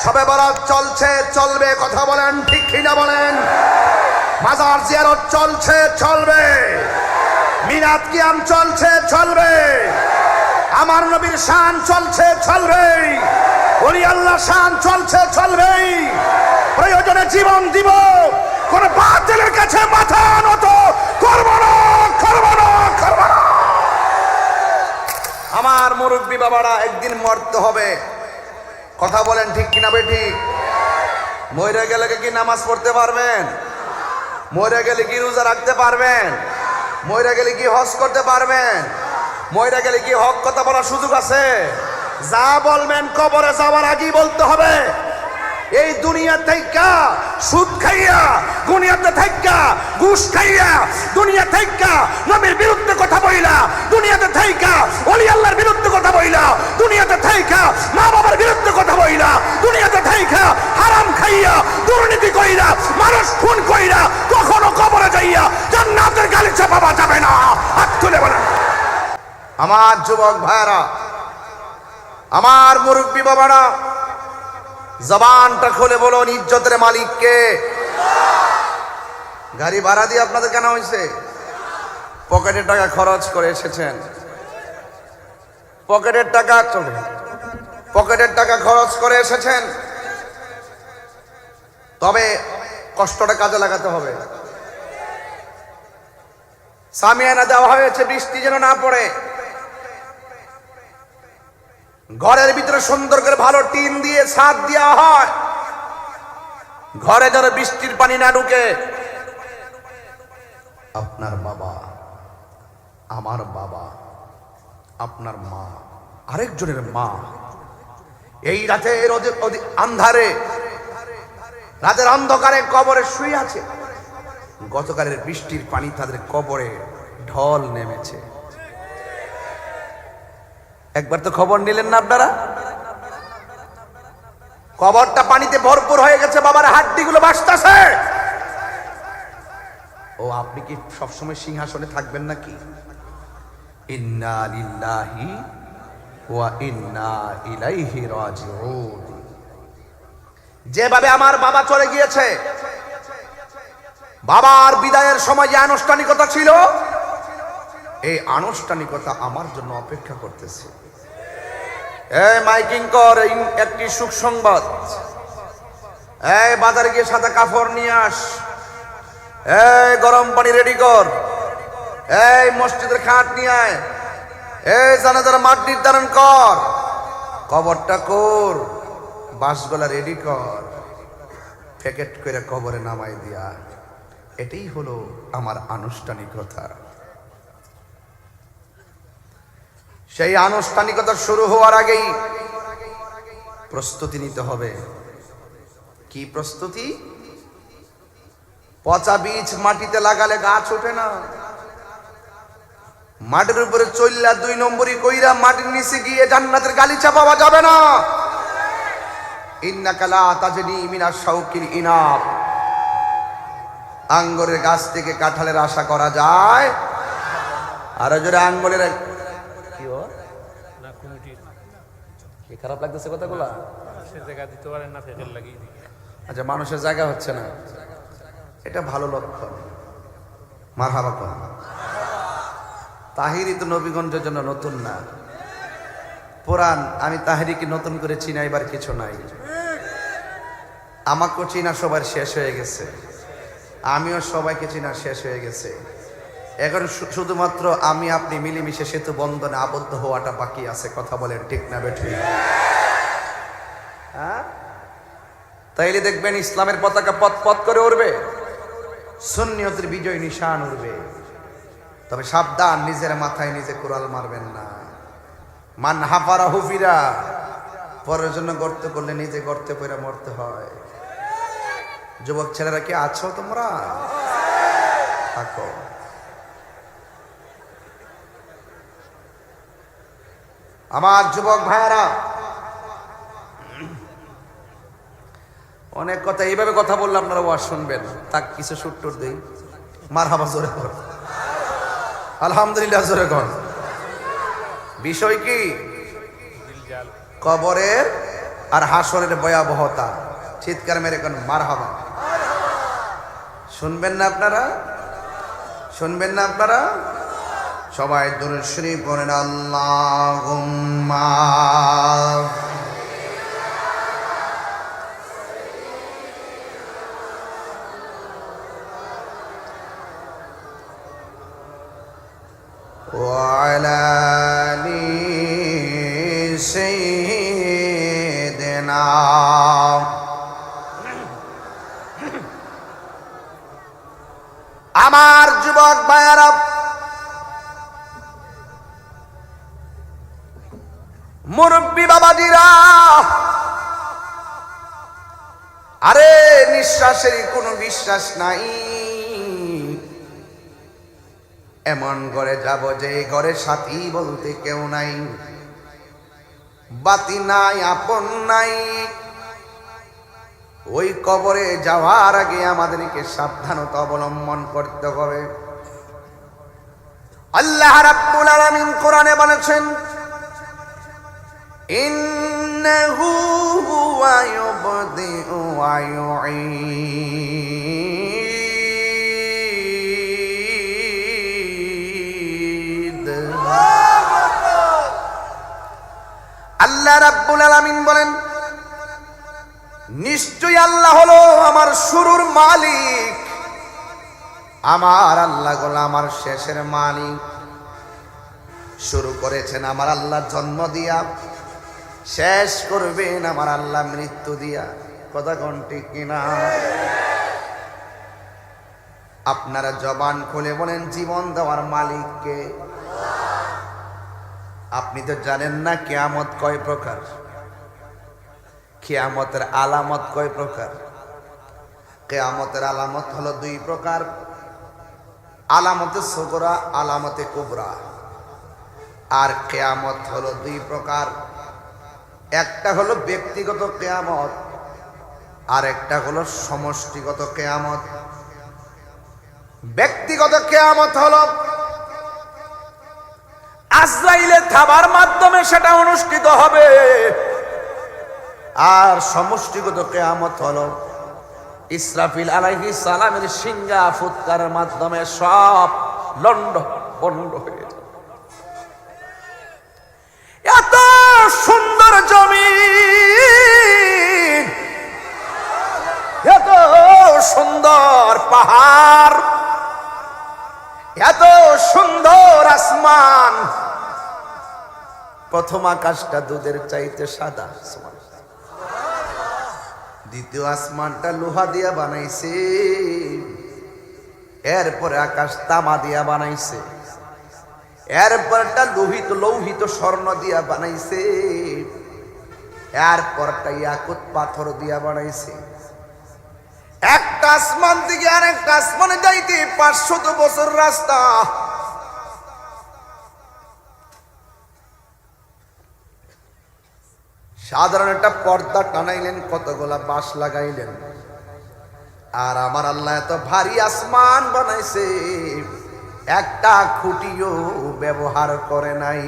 শবে বরাত চলছে, চলবে, কথা বলেন ঠিক কিনা বলেন? মাজার জিয়ারত চলছে, চলবে, মিলাদ কিয়াম চলছে, চলবে, আমার নবীর শান চলছে, চলবে, ওলি আল্লাহ শান চলছে, চলবে। প্রয়োজনে জীবন দিব, কোন বাতিলের কাছে মাথা নত করব না, করব না, করব না। আমার মুরব্বী বাবারা, একদিন মরতে হবে, কথা বলেন ঠিক কিনা বেঠিক? মরে গেলে কি নামাজ পড়তে পারবেন? মরে গেলে কি রোজা রাখতে পারবেন? মরে গেলে কি হজ করতে পারবেন? মরে গেলে কি হক কথা বলার সুযোগ আছে? যা বলবেন কবরে যাওয়ার আগেই বলতে হবে। এই দুনিয়া থেকে সুদ খাইয়া, দুনিয়াতে থেকে ঘুষ খাইয়া, দুনিয়া থেকে নবীর বিরুদ্ধে কথা বইলা, দুনিয়াতে থেকে ওলি আল্লাহর বিরুদ্ধে কথা বইলা, দুনিয়াতে থেকে মা বাবার বিরুদ্ধে কথা বইলা, দুনিয়াতে থেকে হারাম খাইয়া, দুর্নীতি কইরা, মানুষ খুন কইরা কখনো কবরে যাইয়া জান্নাতের গালিচা পাওয়া যাবে না। হাত তুলে বলেন। আমার যুবক ভাইরা, আমার মুরব্বী বাবারা, জবানটা খুলে বলুন, ইজ্জতের মালিক কে? গাড়ি ভাড়া দিয়ে আপনাদের কেন হয়েছে? পকেটের টাকা খরচ করে এসেছেন, পকেটের টাকা পকেটের টাকা খরচ করে এসেছেন, তবে কষ্টটা কাজে লাগাতে হবে। সামিয়ানা দেওয়া হয়েছে বৃষ্টি যেন না পড়ে, ঘরের ভিতরে সুন্দর করে ভালো টিন দিয়ে ছাদ দেওয়া হয়, ঘরে যেন বৃষ্টির পানি না ঢুকে। আপনার বাবা, আমার বাবা, আপনার মা, আরেকজনের মা এই রাতের আন্ধারে, রাতের অন্ধকারে কবরে শুয়ে আছে। গতকালের বৃষ্টির পানি তাদের কবরে ঢল নেমেছে। একবার তো খবর নিলেন না আপনারা? কবরটা পানিতে ভরপুর হয়ে গেছে, বাবার হাড্ডিগুলো ভাসতেছে। ও আপনি কি সবসময় সিংহাসনে থাকবেন নাকি? ইন্না লিল্লাহি ওয়া ইন্না ইলাইহি রাজিউন। যেভাবে আমার বাবা চলে গিয়েছে, বাবার বিদায়ের সময় যে আনুষ্ঠানিকতা ছিল, এই আনুষ্ঠানিকতা আমার জন্য অপেক্ষা করতেছে। এই মাইকিং কর, একটি সুখ সংবাদ। এই বাজারে গিয়ে সাদা কাপড় নিয়ে আস, এই গরম পানি রেডি কর, এই মসজিদের খাট নিয়ে আয়, এই জানাজার মাঠ নির্ধারণ কর, কবরটা কর, বাঁশগোলা রেডি কর, প্যাকেট করে কবরে নামাই দিয়া। এটাই হলো আমার আনুষ্ঠানিকতা। সেই আনুষ্ঠানিকতা শুরু হওয়ার আগেই প্রস্তুতি নিতে হবে। কি প্রস্তুতি? পচা বীজ মাটিতে লাগালে গাছ ওঠে না। মাটির উপরে চললা 2 নম্বরই কইরা মাটির নিচে গিয়ে জান্নাতের গালিচা পাওয়া যাবে না। ইন্নাকা লা তাজনি মিনাশ শাউকিল ইনাব। আঙ্গুরের গাছ থেকে কাঁঠালের আশা করা যায়? আর জোরে আঙ্গুরের কি ও না কমিটির কি খারাপ লাগতেছে কথাগুলা? সে জায়গা দিতে পারেন না, ফেকেল লাগিয়ে দিই। আচ্ছা, মানুষের জায়গা হচ্ছে না, এটা ভালো লক্ষণ। মারহাবা কোন তাহিরি তো নবীগঞ্জের জন্য নতুন না, পুরান। আমি তাহিরিকে নতুন করে চিনাইবার কিছু নাই। আমাকে চিনা সবার শেষ হয়ে গেছে, আমিও সবাইকে চিনা শেষ হয়ে গেছে। এখন শুধুমাত্র আমি আপনি মিলেমিশে সেতু বন্ধনে আবদ্ধ হওয়াটা বাকি আছে। কথা বলেন ঠিক না বেঠিক? হ্যাঁ, তাইলে দেখবেন ইসলামের পতাকা পথ পথ করে উড়বে, সুন্নিয়তের বিজয় নিশান উড়বে। তবে সাবধান, নিজের মাথায় নিজে কুড়াল মারবেন না। মান হাফারা হুফিরা, পরের জন্য গর্ত করলে নিজে গর্তে পড়ে মরতে হয়। যুবক ছেলেরা কি আছো তোমরা? থাকো। আমার যুবক ভাইরা, অনেক কথা এইভাবে কথা বললে আপনারা ওয়াজ শুনবেন। তাক কিছু সুট্টুর দেই। মারহাবা জোরে কর, আলহামদুলিল্লাহ জোরে কর। বিষয় কি? কবরের আর হাসরের ভয়াবহতা। চিৎকার মেরে কোন মারহাবা। শুনবেন না আপনারা? শুনবেন না আপনারা? সবাই দুরূদ শরীফ পড়েন। আল্লাহুম্মা ওয়া আলা আলি সাইয়্যিদিনা। আমার যুবক ভাইয়েরা, মুরব্বী বাবাজিরা, আরে নিঃশ্বাসের কোনো বিশ্বাস নাই। এমন ঘরে যাব যে ঘরে সাথী বলতে কেউ নাই, বাতি নাই, আপন নাই। ওই কবরে যাওয়ার আগে আমাদেরকে সাবধানতা অবলম্বন করতে হবে। আল্লাহ রাব্বুল আলামিন কোরআনে বলেছেন, ইন্নাহু হুয়া ইউবদিউ ওয়া ইউঈদ। আল্লাহ রাব্বুল আলামিন বলেন, নিশ্চয়ই আল্লাহ হলো আমার শুরুর মালিক, আমার আল্লাহ হলো আমার শেষের মালিক। শুরু করেছেন আমার আল্লাহ জন্ম দিয়া, শেষ করবেন আমার আল্লাহ মৃত্যু দিয়া। কথা কোন ঠিক কিনা? আপনারা জবান খুলে বলেন, জীবন দেওয়ার মালিক কে? আপনি তো জানেন না কিয়ামত কয় প্রকার, কিয়ামতের আলামত কয় প্রকার। কিয়ামতের আলামত হলো দুই প্রকার, আলামতে সুগরা, আলামতে কুবরা। আর কিয়ামত হলো দুই প্রকার, একটা হলো ব্যক্তিগত কিয়ামত, আর একটা হলো সমষ্টিগত কিয়ামত। ব্যক্তিগত কিয়ামত হলো আজরাইলের থাবার মাধ্যমে সেটা অনুষ্ঠিত হবে। আর সমষ্টিগত কিয়ামত হলো ইসরাফিল আলাইহিস সালামের সিংহা ফুৎকারের মাধ্যমে সব লন্ড বন্ড হয়ে যাবে। এত সুন্দর জমিন, এত সুন্দর পাহাড়, এত সুন্দর আসমান। প্রথম আকাশটা দুধের চাইতে সাদা, দ্বিতীয় আসমানটা লোহা দিয়া বানাইছে, এরপরে আকাশ তামা দিয়া বানাইছে, এরপরটা লৌহিত স্বর্ণ দিয়া বানাইছে, এরপরটা ইয়াকুত পাথর দিয়া বানাইছে। একটা আসমান থেকে আরেকটা আসমানে যাইতে 500 বছর রাস্তা। সাধারণ একটা পর্দা টানাইলেন, কতগুলা বাঁশ লাগাইলেন। আর আমার আল্লাহ এত ভারী আসমান বানাইছে, একটা খুঁটিও ব্যবহার করে নাই।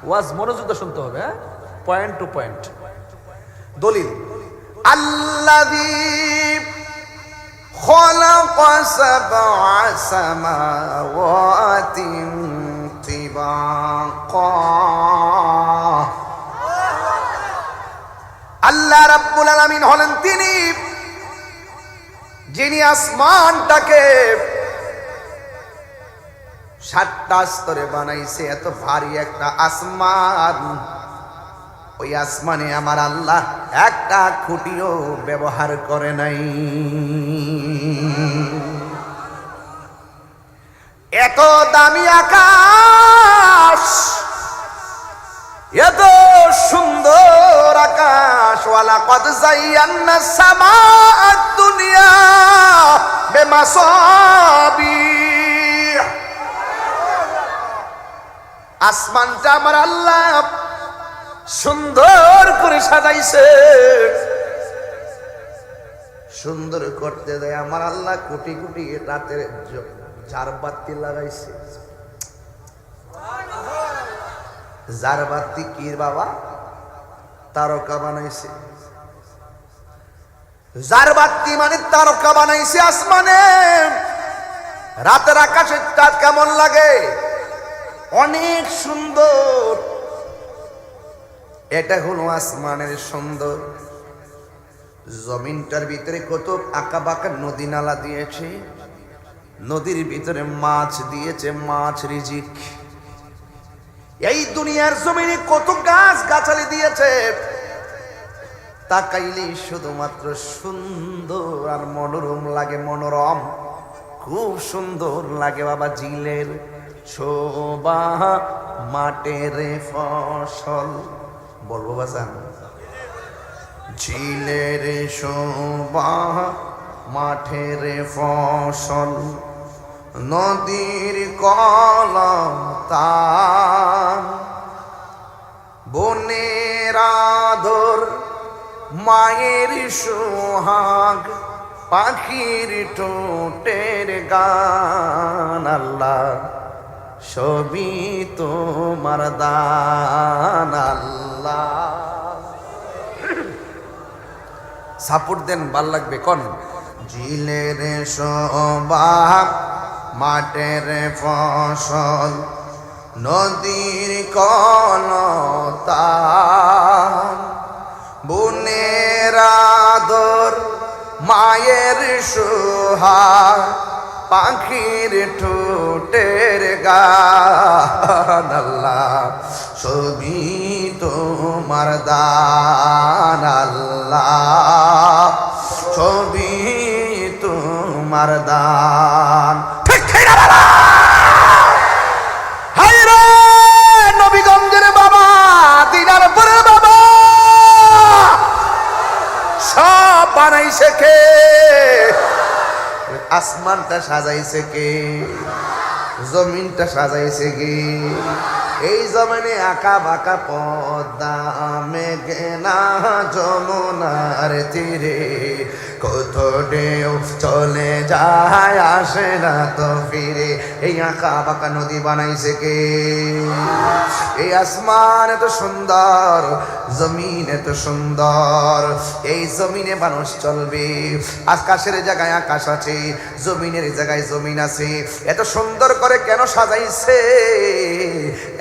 ওয়াজ মনোযোগ দিয়ে শুনতে হবে, পয়েন্ট টু পয়েন্ট। দলিল, আল্লাযী খালাকা সাবআ সামাওয়াতিন তিবাকা। আল্লাহ রাব্বুল আলামিন হলেন তিনি যিনি আসমানটাকে 7টা স্তরে বানাইছে। এত ভারী একটা আসমান, ওই আসমানে আমার আল্লাহ একটা খুঁটিও ব্যবহার করে নাই। এত দামি আকাশ, এত সুন্দর আকাশ। ওয়ালাকাদ যায়্যানা সামাআদ দুনিয়া বিমাসাবিহ। আসমানটা আমার আল্লাহ সুন্দর করে সাজাইছে। সুন্দর করতে দেয় আমার আল্লাহ কোটি কোটি রাতের ঝাড়বাতি লাগাইছে। যার বাতি কি বাবা তারকা বানাইছে, যার বাতি মানে তারকা বানাইছে আসমানে। রাতের আকাশের চাঁদ কেমন লাগে, অনেক সুন্দর। এটা হলো আসমানের সুন্দর। জমিনটার ভিতরে কত আঁকা বাঁকা নদী নালা দিয়েছে, নদীর ভিতরে মাছ দিয়েছে, মাছ রিজিক। এই দুনিয়ার জমিনে কত গাছ গাছালি দিয়েছে, তাকাইলেই শুধুমাত্র সুন্দর আর মনোরম লাগে, মনোরম, খুব সুন্দর লাগে বাবা। ঝিলের শোভা মাঠের ফসল, বলবো বাজান, ঝিলের শোভা মাঠের ফসল, নদীর কলতান, বনের আদর, মায়ের সোহাগ, পাখির ঠোঁটের গান। আল্লাহ সবই তোমার দান। আল্লাহ সাপোর্ট দেন, ভাল লাগবে কোন। ঝিলের শোভা মাঠের ফসল, নদীর কলতান, বনের আদর, মায়ের সোহাগ, পাখির ঠোঁটের গান। আল্লাহ সবই তোমার দান। আল্লাহ সবই তোমার দান। ঠিক ঠিক না বাবা? হায় রে নবীগঞ্জের বাবা, দিনারপুরের বাবা, সব বানাইছে কে? আসমানটা সাজাইছে কে? জমিনটা সাজাইছে কে? এই জমিনে আঁকা বাঁকা পদ্মা মেঘনা যমুনার তীরে কত ঢেউ চলে যায়, আসে না তো ফিরে। এই আঁকা বাঁকা নদী বানাইছে কে? এই আসমান এত সুন্দর, জমিন এত সুন্দর, এই জমিনে মানুষ চলবে। আকাশের জায়গায় আকাশ আছে, জমিনের জায়গায় জমিন আছে। এত সুন্দর করে কেন সাজাইছে?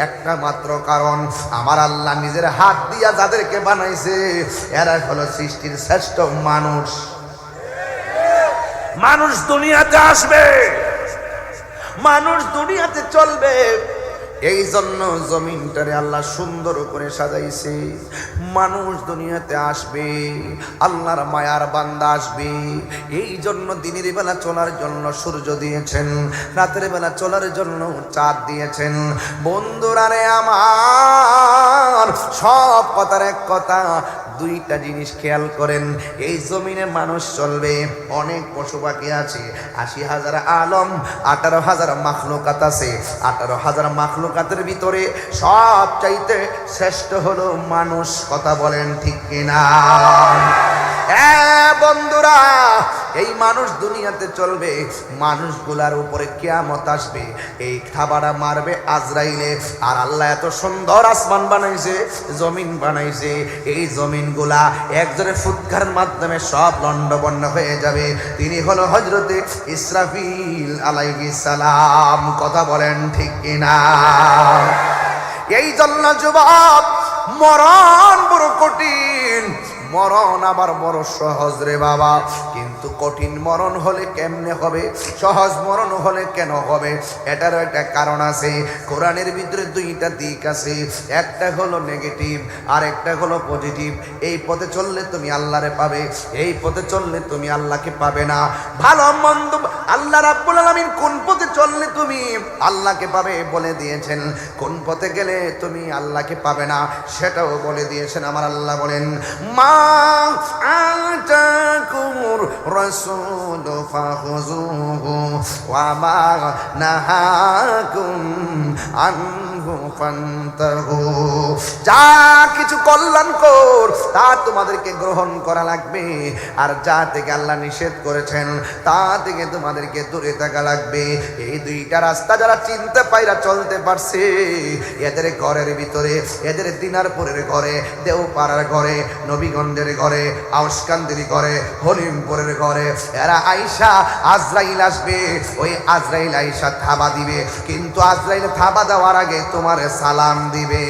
একটা মাত্র কারণ, আমার আল্লাহ নিজের হাত দিয়া যাদেরকে বানাইছে এরা হলো সৃষ্টির শ্রেষ্ঠ মানুষ। মানুষ দুনিয়াতে আসবে, মানুষ দুনিয়াতে চলবে, এই জন্য জমিনটারে আল্লাহ সুন্দর করে সাজাইছে। মানুষ দুনিয়াতে আসবে, আল্লাহর মায়ার বান্দা আসবে। এই জন্য দিনের বেলা চলার জন্য সূর্য দিয়েছেন, রাতের বেলা চলার জন্য চাঁদ দিয়েছেন। বন্ধুরা রে আমার, সব কথার এক কথা, দুইটা জিনিস খেয়াল করেন। এই জমিনে মানুষ চলবে, অনেক পশু পাখি আছে, ৮০,০০০ আলম, ১৮,০০০ মাখলুকাত আছে। ১৮,০০০ মাখলুকাতের ভিতরে সব চাইতে শ্রেষ্ঠ হলো মানুষ। কথা বলেন ঠিক কিনা? বন্ধুরা, এই মানুষ দুনিয়াতে চলবে, মানুষগুলার উপরে কিয়ামত আসবে, এই খাবারা মারবে আজরাইলে। আর আল্লাহ এত সুন্দর আসমান বানাইছে, জমিন বানাইছে, এই জমিনগুলা একজনের ফুৎকারের মাধ্যমে সব লন্ডভন্ড হয়ে যাবে। তিনি হলো হযরতে ইসরাফিল আলাইহিস সালাম। কথা বলেন ঠিক কিনা? এই জন্য যুবক, মরণ বড় কঠিন, মরণ আবার বড় সহজ রে বাবা। কিন্তু কঠিন মরণ হলে কেমনে হবে, সহজ মরণ হলে কেন হবে? এটারও একটা কারণ আছে। কোরআনের ভিতরে দুইটা দিক আছে, একটা হলো নেগেটিভ আর একটা হলো পজিটিভ। এই পথে চললে তুমি আল্লাহরে পাবে, এই পথে চললে তুমি আল্লাহকে পাবে না। ভালো মন্দ আল্লাহ রাব্বুল আলামিন কোন পথে চললে তুমি আল্লাহকে পাবে বলে দিয়েছেন, কোন পথে গেলে তুমি আল্লাহকে পাবে না সেটাও বলে দিয়েছেন। আমার আল্লাহ বলেন, মা আতাকুমুর রাসূল ফাখুযুহু ওয়া মা নাহাকুম আনহু আনহু ফান্তাহু, যা কিছু কল্যাণকর তা তোমাদেরকে গ্রহণ করা লাগবে, আর যা থেকে আল্লাহ নিষেধ করেছেন তা থেকে তোমাদেরকে দূরে থাকা লাগবে। এই দুইটা রাস্তা যারা চিনতে পাইরা চলতে পারছে, এদের ঘরের ভিতরে, এদের দিনারপুরের ঘরে, দেওপাড়ার ঘরে, নবীগঞ্জের ঘরে, আউসকান্দির ঘরে, হলিমপুরের ঘরে, এরা আইসা আজরাইল আসবে, ওই আজরাইল আইসা থাবা দিবে, কিন্তু আজরাইল থাবা দেওয়ার আগে তোমার সালাম দিবে।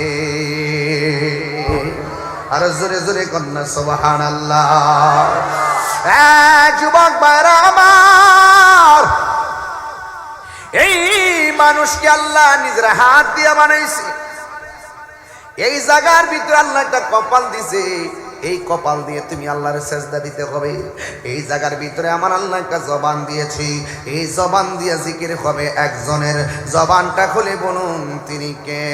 আর জোরে জোরে কন্যা সুবহানাল্লাহ। যুবক ভাইরা আমার, এই মানুষকে আল্লাহ নিজের হাত দিয়ে বানাইছে। এই জায়গার ভিতরে আল্লাহ একটা কপাল দিছে, এই কপাল দিয়ে তুমি আল্লাহর সেজদা দিতে হবে। এই জায়গার ভিতরে আমার আল্লাহ একটা জবান দিয়েছি, এই জবান দিয়ে জিকির হবে একজনের। জবানটা খুলে বলুন তিনি কে?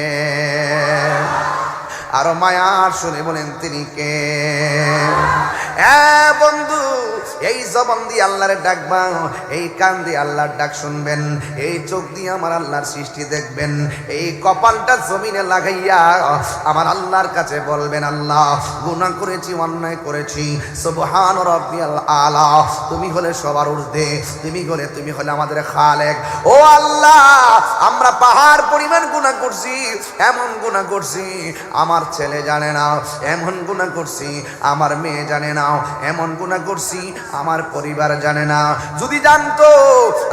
আরো মায়ার শুনে বলেন তিনি কে? বন্ধু, এই জবান দিয়ে আল্লাহরে ডাকবা, এই কান দিয়ে আল্লাহর ডাক শুনবেন, এই চোখ দিয়ে আমার আল্লাহর সৃষ্টি দেখবেন, এই কপালটা জমিনে লাগাইয়া আমার আল্লাহর কাছে বলবেন, আল্লাহ গুনাহ করেছি, অন্যায় করেছি, সুবহান রাব্বিয়াল আলা, তুমি হলে সবার ঊর্ধ্বে, তুমি হলে আমাদের খালেক। ও আল্লাহ, আমরা পাহাড় পরিমাণ গুনাহ করছি, এমন গুনাহ করছি আমার ছেলে জানে না, এমন গুনাহ করছি আমার মেয়ে জানে না, এমন গুনাহ করছি আমার পরিবার জানে না। যদি জানতো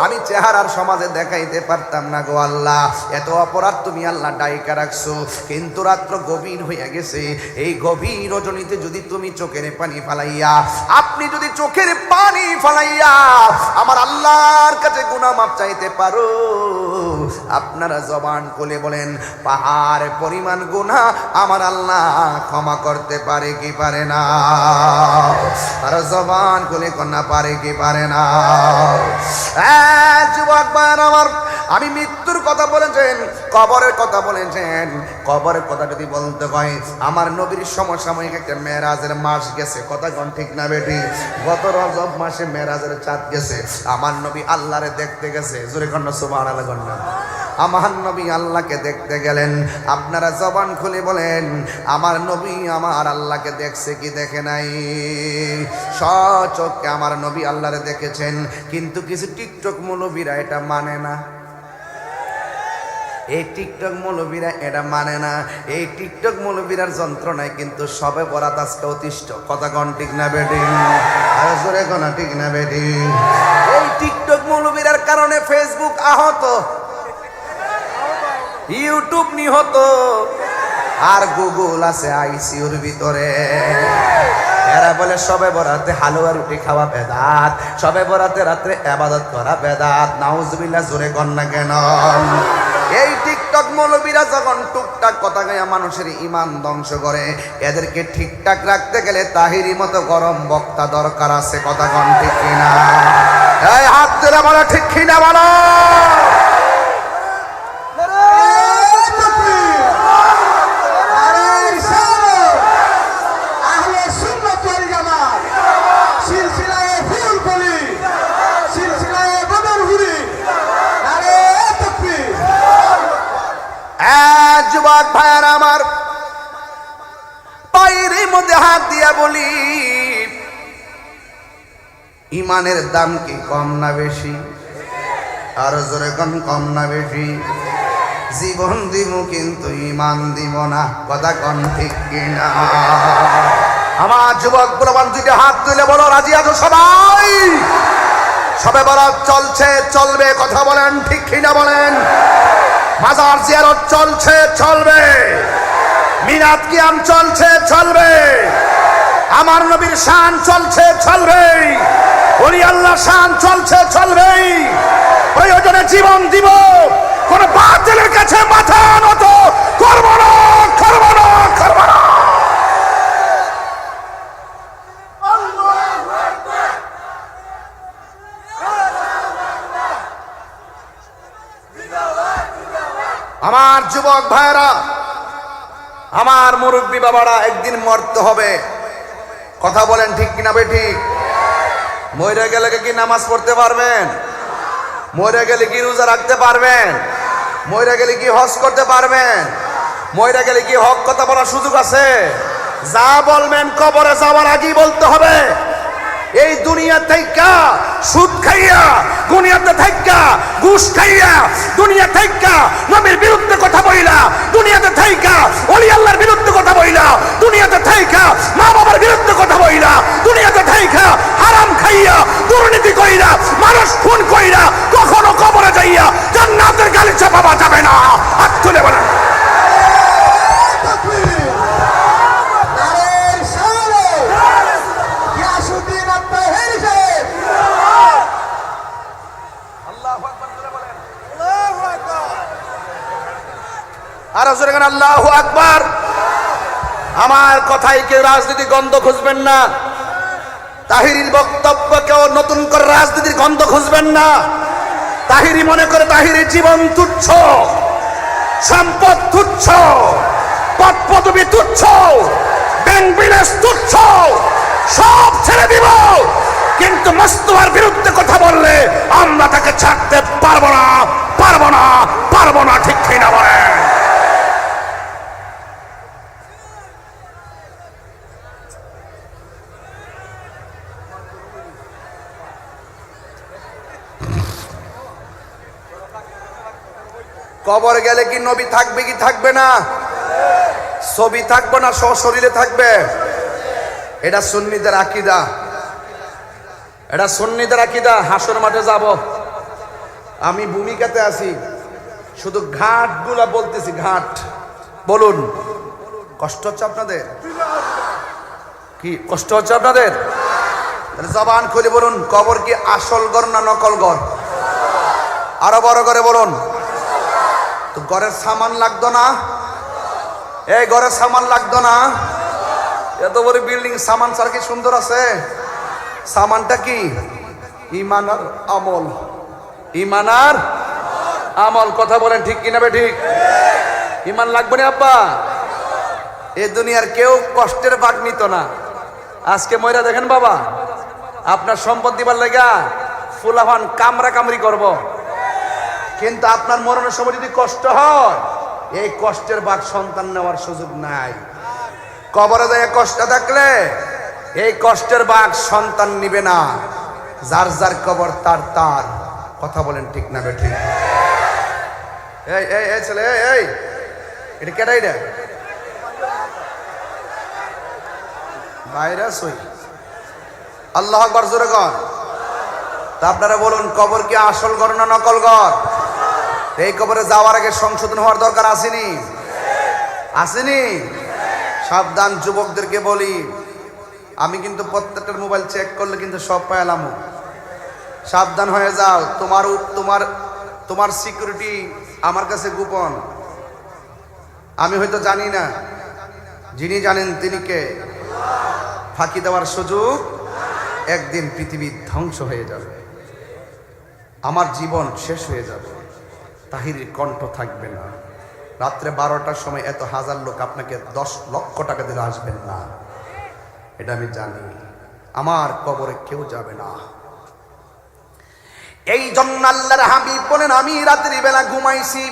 আমি চেহারার সমাজে দেখাইতে পারতাম না গো আল্লাহ। এত অপরাধ তুমি আল্লাহ ডাইকা রাখছো, কিন্তু রাত্র গভীর হইয়া গেছে, এই গভীর রজনীতে যদি তুমি চোখের পানি ফালাইয়া, আপনি যদি চোখের পানি ফালাইয়া আমার আল্লাহর কাছে গুনাহ মাফ চাইতে পারো, আপনারা জবান খুলে বলেন পাহাড় পরিমাণ গুনাহ আমার আল্লাহ ক্ষমা করতে পারে কি পারে না? আর জবান খুলে কন্যা পারে কি পারে না? যুবক ভাই আমার, আমি মৃত্যুর কথা বলেছেন, কবরের কথা বলেছেন। কবরের কথা যদি বলতে হয়, আমার নবীর সমসাময়িক একটা মেরাজের মাস গেছে, কথা কোন ঠিক না বেটি? গত রজব মাসে মেরাজের চাঁদ গেছে, আমার নবী আল্লাহরে দেখতে গেছে। জোরে কন্যা সুবহানাল্লাহ কন্যা। আমার নবী আল্লাহকে দেখতে গেলেন। আপনারা জবান খুলে বলেন আমার নবী আমার আল্লাহকে দেখছে কি দেখে নাই? সচক্ষে আমার নবী আল্লাহরে দেখেছেন, কিন্তু কিছু টিকটক মৌলবীরা এটা মানে না। এই টিকটক মৌলবীরা এটা মানে না। এই টিকটক মৌলবীরার যন্ত্রণায় কিন্তু সবে বরাত আজকে অতিষ্ঠ। কথা কোন ঠিক না বেটি? আর জোরে কোন ঠিক না বেটি? এই টিকটক মৌলবীরার কারণে ফেসবুক আহত, ইউটিউব নিহত, আর গুগল আছে আইসিউর ভিতরে। এরা বলে সবে বরাতে হালুয়া রুটি খাওয়া বেদাত, সবে বরাতে রাত্রে ইবাদত করা বেদাত। নাউজুবিল্লাহ, জোরে কন না কেন? এই টিকটক মৌলবীরা যখন টুকটাক কথা গায়া মানুষের ঈমান ধ্বংস করে, এদেরকে ঠিকঠাক রাখতে গেলে তাহিরি মতো গরম বক্তা দরকার আছে। কথা কন ঠিক কিনা? এই হাত ধরে বলো ঠিক কিনা বলো। যুবক ভাইয়ার আমার, পায়ের মধ্যে হাত দিয়া বলি, ইমানের দাম কি কম না বেশি? আর জোরে কম না বেশি? জীবন দিব কিন্তু ইমান দিব না। কথা কন ঠিক কিনা? আমার যুবক বলবান দুইটা হাত তুলে বলো রাজি আছো সবাই? সবে বরাত চলছে, চলবে। কথা বলেন ঠিক কিনা বলেন? মাজার জিয়ারত চলছে, চলবে। মিলাদ কিয়াম চলছে, চলবে। আমার নবীর শান চলছে, চলবে। ওলি আল্লাহ শান চলছে, চলবে। প্রয়োজনে জীবন দিব, কোন বাতিলের কাছে মাথা নত করব না, করব না, করব না। আমার যুবক ভাইরা, আমার মুরব্বী বাবারা, একদিন মরতে হবে। কথা বলেন ঠিক কিনা বেঠি? মরে গেলে কি নামাজ পড়তে পারবেন? মরে গেলে কি রোজা রাখতে পারবেন? মইরা গেলে কি হজ করতে পারবেন? মইরা গেলে কি হক কথা বলার সুযোগ আছে? যা বলবেন কবরে যাওয়ার আগেই বলতে হবে। এই দুনিয়া থেকে সুদ খাইয়া, দুনিয়াতে থেকে ঘুষ খাইয়া, দুনিয়া থেকে নবীর বিরুদ্ধে কথা বইলা, দুনিয়াতে থেকে ওলি আল্লাহর বিরুদ্ধে কথা বইলা, দুনিয়াতে থেকে মা বাবার বিরুদ্ধে কথা বইলা, দুনিয়াতে থেকে হারাম খাইয়া, দুর্নীতি কইরা, মানুষ খুন কইরা কখনো কবরে যাইয়া জান্নাতের গালিচা পাওয়া যাবে না। হাত তুলে বলেন আর জোরে বলেন আল্লাহু আকবার। আমার কথায় কেউ রাজনীতি গন্ধ খুঁজবেন না। তাহিরির বক্তব্য কেউ নতুন করে রাজনীতির গন্ধ খুঁজবেন না। তাহিরি মনে করে তাহিরির জীবন তুচ্ছ, সম্পদ তুচ্ছ, পদ পদবি তুচ্ছ, ব্যাংক বিলাস তুচ্ছ, সব ছেড়ে দিব। কিন্তু মোস্তফার বিরুদ্ধে কথা বললে আমরা তাকে ছাড়তে পারবো না, পারবো না, পারবো না। ঠিক কিনা বলেন? কবর গেলে কি নবী থাকবে কি থাকবে না? ছবি থাকবে না সশরীরে থাকবে? এটা সুন্নিদের আকীদা, এটা সুন্নিদের আকীদা। হাসর মাঠে যাব, আমি ভূমিকাতে আছি, শুধু ঘাটগুলা বলতেছি। ঘাট বলুন, কষ্ট হচ্ছে আপনাদের? কি কষ্ট হচ্ছে আপনাদের? জবান খুলে বলুন, কবর কি আসল ঘর না নকল ঘর? আরো বড় করে বলুন। তো ঘরের সামান লাগতো না? এই ঘরের সামান লাগতো না? এত বড় বিল্ডিং, সামান ছাড়া কি সুন্দর আছে? সামানটা কি? ঈমান আর আমল। ঈমান আর আমল। কথা বলেন ঠিক কিনা বে ঠিক? ঈমান লাগবে না আব্বা? এই দুনিয়ার কেউ কষ্টের ভাগ নিত না। আজকে ময়রা দেখেন বাবা, আপনার সম্পদ দিবার লাগা ফুলাফান কামরা কামরি করব, কিন্তু আপনার মরণের সময় যদি কষ্ট হয়, এই কষ্টের ভাগ সন্তান নেওয়ার সুযোগ নাই। কবরে যায় কষ্ট থাকলে এই কষ্টের ভাগ সন্তান নিবে না। যার যার কবর তার তার। কথা বলেন ঠিক না বে ঠিক? এই এই এই ছেলে, এই এটা কেডা? এটা ভাইরাস হই। আল্লাহু আকবার জোরে কর। তা আপনারা বলুন, কবর কি আসল ঘর না নকল ঘর? এই কবরে যাওয়ার আগে সংশোধন হওয়ার দরকার আসেনি? আসেনি? সাবধান যুবকদেরকে বলি, আমি কিন্তু প্রত্যেকটার মোবাইল চেক করলে কিন্তু সব পাইলাম। সাবধান হয়ে যাও। তোমার সিকিউরিটি আমার কাছে গোপন। আমি হয়তো জানি না, যিনি জানেন তিনি কে। ফাঁকি দেওয়ার সুযোগ। একদিন পৃথিবী ধ্বংস হয়ে যাবে, আমার জীবন শেষ হয়ে যাবে, তাহিরির কণ্ঠ থাকবে না। রাত্রে 12টার সময় এত হাজার লোক আপনাকে 10 লক্ষ টাকা দিলে আসবেন না, এটা আমি জানি। আমার কবরে কেউ যাবে না। এই জন্য আল্লাহর হাবিব বলেন, আমি রাত্রি বেলা ঘুমাইছি,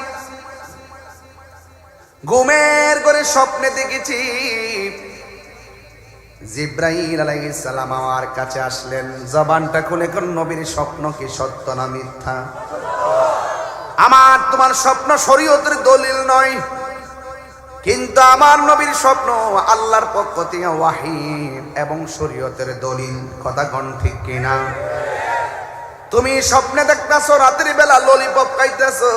ঘুমের ঘরে স্বপ্নে দেখেছি জিব্রাইল আলাইহিস সালাম আমার কাছে আসলেন। জবানটা খুলে কোন নবীর স্বপ্ন কি সত্য না মিথ্যা? আমার তোমার স্বপ্ন শরীয়তের দলিল নয়, কিন্তু আমার নবীর স্বপ্ন আল্লাহর পক্ষ থেকে ওয়াহী এবং শরীয়তের দলিল। কথা কোন ঠিক কিনা? তুমি স্বপ্নে দেখতেছো রাত্রি বেলা ললিপপ খাইতেছো,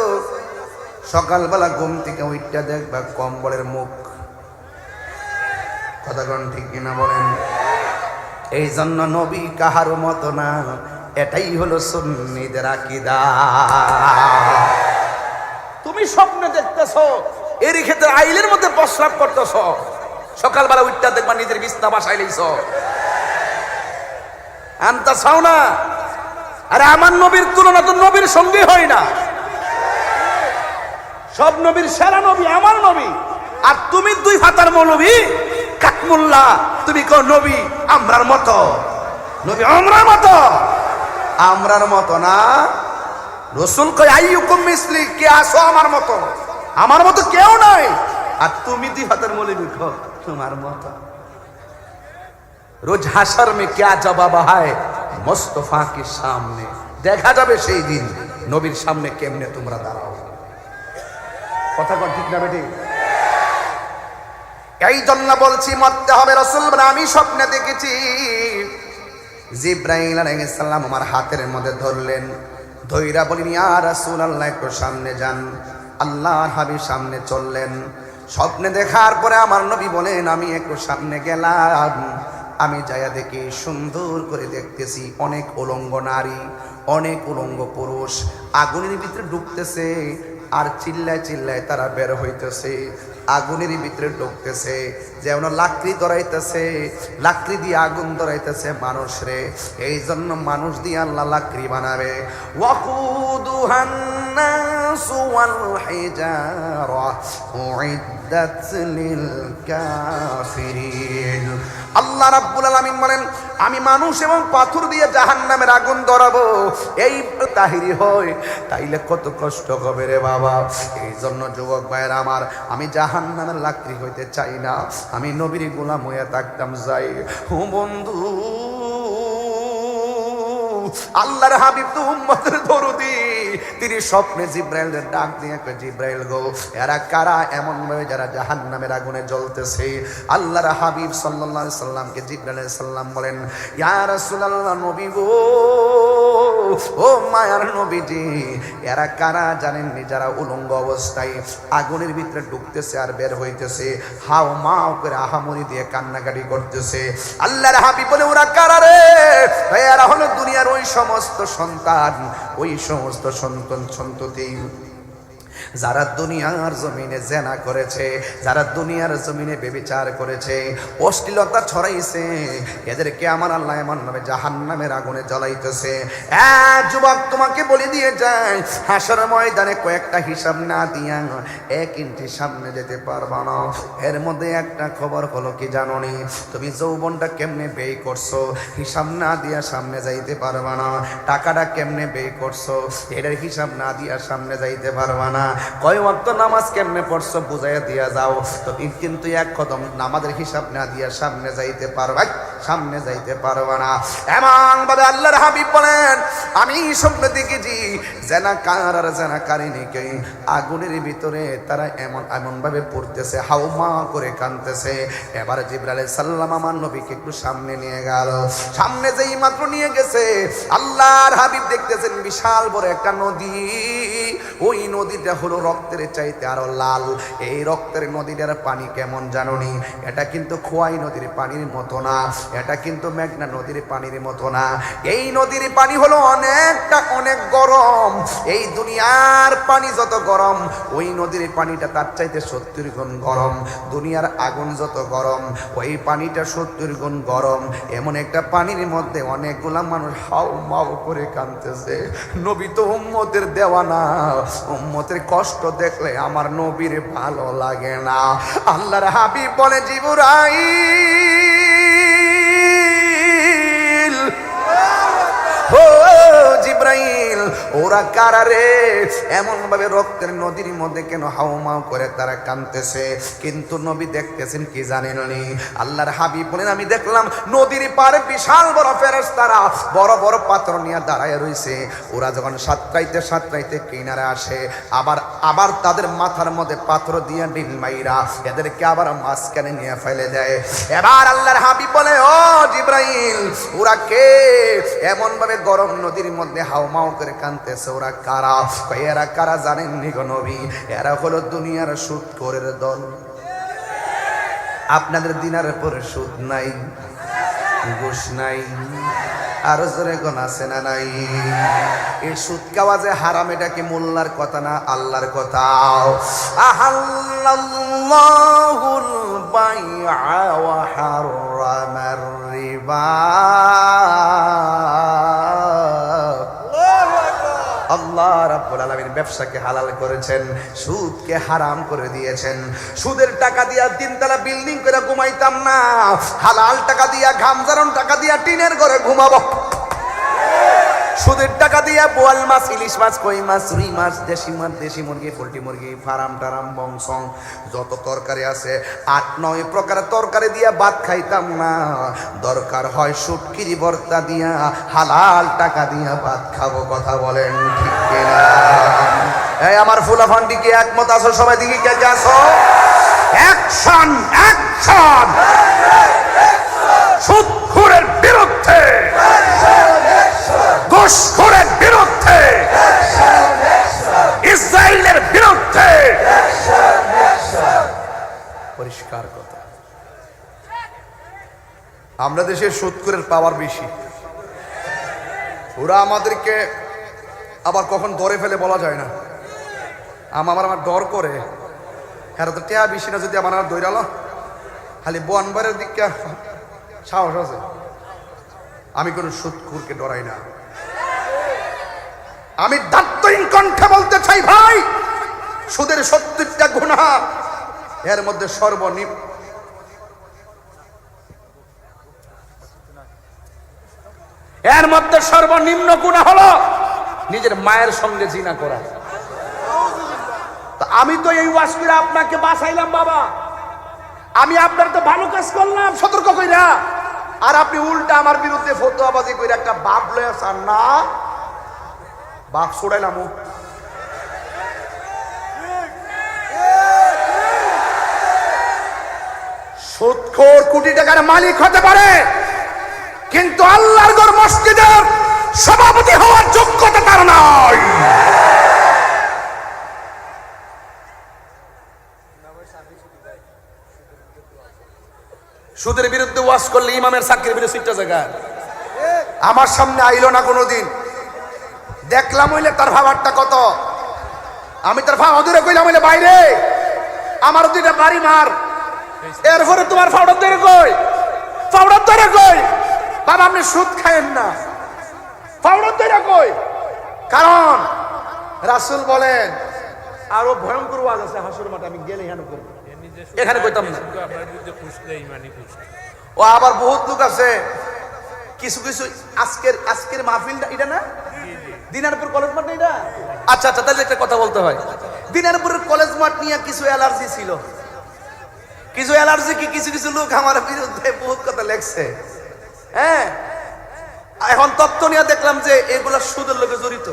সকালবেলা ঘুম থেকে উঠটা দেখবা কম্বলের মুখ। কথা কোন ঠিক কিনা বলেন? এই জন্য নবী কাহার মতো না, এটাই হলো সুন্নিদের আকীদা। তুমি স্বপ্নে দেখতেছো এর ক্ষেত্রে আইলের মধ্যে প্রস্রাব করতেছ, সকালবেলা উঠটা দেখবা নিজের বিছনা বাসায় লইছ। আনতা চাও না? আরে আমার নবীর তুলনা তো নবীর সঙ্গে হয় না। সব নবীর সেরা নবী আমার নবী, আর তুমি দুই ফাতার মৌলবী কাকমুল্লাহ। তুমি কো নবী আমরার মতো, নবী আমরার মতো। আমরার মতো না, রাসূল কয় আইয়ুকুম মিসলি, কে আসো আমার মতো? আমার মতো কেউ নাই। আর তুমি দুই হাতের মলে লিখো তোমার মতো। রোজ হাসর মে क्या জবাব है মুস্তাফা के সামনে, দেখা যাবে সেই দিন নবীর সামনে কেমনে তোমরা দাঁড়াও। কথা কোন ঠিক না বেটি? এই জন্য বলছি মরতে হবে। রাসূল বলেন আমি স্বপ্নে দেখেছি জিবরাইল আলাইহিস সালাম আমার হাতের মধ্যে ধরলেন, ধইরা বলেন ইয়া রাসূলুল্লাহ একটু সামনে যান। আল্লাহর হাবিব সামনে চললেন। স্বপ্নে দেখার পরে আমার নবী বলেন আমি একটু সামনে গেলাম, আমি যায়া দেখি সুন্দর করে দেখতেছি অনেক উলঙ্গ নারী, অনেক উলঙ্গ পুরুষ আগুনের ভিতরে ঢুকতেছে আর চিল্লায় চিল্লায় তারা বের হইতেছে, আগুনের ভিতরে ঢুকতেছে, যেমন লাকড়ি ধরাইতেছে, লাকড়ি দিয়ে আগুন ধরাইতেছে মানুষ রে। এই জন্য মানুষ দিয়ে আল্লাহ লাকড়ি বানাবে। ওয়াকুদুহান নাসু ওয়াল হিজারা উইদ্দাত লিল কাফিরিন। আল্লাহ রাব্বুল আলামিন বলেন আমি মানুষ এবং পাথর দিয়ে জাহান্নামের আগুন ধরাবো। এই তাহিরি হয় তাইলে কত কষ্ট হবে রে বাবা। এই জন্য যুবক ভাইয়েরা আমার, আমি জাহান্নামের লাকড়ি হইতে চাই না, আমি নবীর গোলাম হয়ে থাকতাম যাই। ও বন্ধু, আল্লাহর হাবিব তো উম্মতের দরদি, তিনি স্বপ্নে জিব্রাইলের ডাক দিয়ে কয় জিব্রাইল গো, এরা কারা এমন ভাবে যারা জাহান্নামের আগুনে জ্বলতেছে? আল্লাহর হাবিব সাল্লাল্লাহু আলাইহি সাল্লামকে জিব্রাইল আলাইহিস সালাম বলেন ইয়া রাসূলুল্লাহ, নবী গো, ও মায়ার নবীজি, এরা কারা জানেননি? যারা উলঙ্গ অবস্থায় আগুনের ভিতরে ঢুকতেছে আর বের হইতেছে, হাও মাও করে আহামরি দিয়ে কান্নাকাটি করতেছে। আল্লাহর হাবিব বলে ওরা কারা রে? এরা হলো দুনিয়ার ওই সমস্ত সন্তান, ওই সমস্ত সন্ততি যারা দুনিয়ার জমিনে জেনা করেছে, যারা দুনিয়ার জমিনে ব্যভিচার করেছে, অশ্লীলতা ছড়াইছে, এদেরকে আমার আল্লাহ এমন ভাবে জাহান্নামের আগুনে জ্বলাইতেছে। যুবক, তোমাকে বলে দিয়ে যায় হাসর ময়দানে কয়েকটা হিসাব না দিয়া 1 ইঞ্চি সামনে যেতে পারবা না। এর মধ্যে একটা খবর হলো কি জানো নি? তুমি যৌবনটা কেমনে ব্যয় করছো, হিসাব না দিয়া সামনে যাইতে পারবা না। টাকাটা কেমনে ব্যয় করছো, এটার হিসাব না দিয়া সামনে যাইতে পারবা না। কয় ওয়াক্ত নামাজ কেমনে পড়ছো বুঝাইয়া দিয়া যাও, তো কিন্তু এক কদম নামাজের হিসাব না দিয়া সামনে যাইতে পারবা, সামনে যাইতে পারবা না। এমন ভাবে আল্লাহর হাবিব বলেন আমি স্বপ্নে দেখেছি জেনাকার আর জেনাকারিনীকে আগুনের ভিতরে তারা এমন ভাবে পড়তেছে, হাউমা করে কাঁদতেছে। এবার জিবরাইল আলাইহিস সালাম আমার নবীকে একটু সামনে নিয়ে গেল। সামনে যেই মাত্র নিয়ে গেছে, আল্লাহর হাবিব দেখতেছেন বিশাল বড় একটা নদী। ওই নদীটা হলো রক্তের চাইতে আরো লাল। এই রক্তের নদীটার পানি কেমন জানোনি? এটা কিন্তু খোয়াই নদীর পানির মতো না, এটা কিন্তু মেঘনা নদীর পানির মতো না। এই নদীর পানি হলো অনেক গরম। এই দুনিয়ার পানি যত গরম, ওই নদীর পানিটা তার চাইতে 70 গুণ গরম। দুনিয়ার আগুন যত গরম, ওই পানিটা 70 গুণ গরম। এমন একটা পানির মধ্যে অনেকগুলা মানুষ হাউ মাউ করে কাঁদতেছে। নবী তো উম্মতের দেওয়ানা, উম্মতের কষ্ট দেখলে আমার নবীর ভালো লাগে না। আল্লাহর হাবিব বলে জিবরাইল, ও জিবরাইল, ওরা কারা রে? এমন ভাবে রক্তের নদীর মধ্যে কেন হাউমাউ করে তারা কাঁদতেছে? কিন্তু নবী দেখতেছেন কি জানেন নি? আল্লাহর হাবিব বলেন আমি দেখলাম নদীর পারে বিশাল বড় ফেরেশতারা বড় বড় পাথর নিয়ে দাঁড়ায় রইছে। ওরা যখন সাতটাইতে কিনারে আসে, আবার তাদের মাথার মধ্যে পাথর দিয়ে ডিল মাইরা এদেরকে আবার মাঝখানে নিয়ে ফেলে দেয়। এবার আল্লাহর হাবিব বলে ও জিবরাইল, ওরা কে এমন ভাবে গরম নদীর মধ্যে হাউমাউ করে কাঁদতেছে? ওরা কারা? এরা কারা জানেননি গো নবী? এরা হলো দুনিয়ার সুদখোরের দল। আপনাদের দিনার পরে সুদ নাই, ঘুষ নাই, আরো জোরে কোন আছে না নাই? এই সুদ খাওয়া যে হারাম, এটা কি মোল্লার কথা না আল্লাহর কথা? আহাল্লাল্লাহুল বাইআ ওয়া হারামার রিবা। আল্লাহ রাব্বুল আলামিন ব্যবসাকে হালাল করেছেন, সুদকে হারাম করে দিয়েছেন। সুদের টাকা দিয়া তিনতলা বিল্ডিং করে ঘুমাইতাম না, হালাল টাকা দিয়া ঘামজারন টাকা দিয়া টিনের ঘরে ঘুমাবো। সুদের টাকা দিয়ে বোয়াল মাছ, ইলিশ মাছ, কই মাছ, রুই মাছ, দেশি মুরগি, পোল্ট্রি মুরগি, ফার্ম টারাম বংশং যত তরকারি আছে 8-9 প্রকারের তরকারি দিয়া ভাত খাইতাম না। দরকার হয় শুটকিরি ভর্তা দিয়া, হালাল টাকা দিয়া ভাত খাবো। কথা বলেন ঠিক কিনা? এই আমার ফুলাফান্ডি কি একমত আছো? সবাই দিকে কে কে আছো? Action action! সুদখোরের বিরুদ্ধে, ঘুষখোরের বিরুদ্ধে, ইসরায়েলের বিরুদ্ধে পরিষ্কার কথা। আমরা দেশের সুদখোরের পাওয়ার বেশি, ওরা আমাদেরকে আবার কখন ধরে ফেলে বলা যায় না। আমার ডর করে, হ্যাঁ তো টেয়া বেশি না, যদি আমার দৈরাল খালি বনবারের দিকটা সাহস আছে। আমি কোনো সুদখোরকে ডরাই না। আমি দায়িত্বহীন কণ্ঠে বলতে চাই, ভাই সুদের 70টা গুনাহ, এর মধ্যে সর্বনিম্ন গুনাহ হলো নিজের মায়ের সঙ্গে জিনা করা। আমি তো এই ওয়াজ করে আপনাকে বাঁচাইলাম বাবা, আমি আপনার তো ভালো কাজ করলাম সতর্ক কইরা, আর আপনি উল্টা আমার বিরুদ্ধে ফতোয়াবাজি কইরা একটা বাপ লয়ে আছেন না। বাপ ছড়াইলাম, সুদখোর কোটি টাকার মালিক হতে পারে, কিন্তু আল্লাহর ঘর মসজিদের সভাপতি হওয়ার যোগ্যতা তার নয়। সুদের বিরুদ্ধে ওয়াজ করলে ইমামের চাকরির বিরুদ্ধে 6টা জায়গা। আমার সামনে আইলো না কোনোদিন, দেখলাম হইলে তার ভাবারটা কত। আমি তার ভাব দূরে কইলাম হইলে বাইরে আমার 2টা বাড়ি মার, এরপরে তোমার ফাউডার ধরে কই, ফাউডার ধরে কই বাবা আপনি সুদ খায়েন না, ফাউডার ধরে কই। কারণ রাসূল বলেন আরো ভয়ঙ্কর ওয়াজ আছে হাসর মাঠে, আমি গেলে এখানে করব, এখানে কইতাম না। ও আবার বহুত লোক আছে কিছু কিছু, আজকের মাহফিলটা এটা না, দিনারপুর কলেজ মাঠ না এটা? আচ্ছা আচ্ছা, তাহলে একটা কথা বলতে হয়। দিনারপুরের কলেজ মাঠ নিয়ে কিছু অ্যালার্জি ছিল, কিছু অ্যালার্জি কি কিছু কিছু লোক আমার বিরুদ্ধে বহুত কথা লেখছে। হ্যাঁ, এখন তথ্য নিয়ে দেখলাম যে এগুলা সুদের লোকে জড়িত।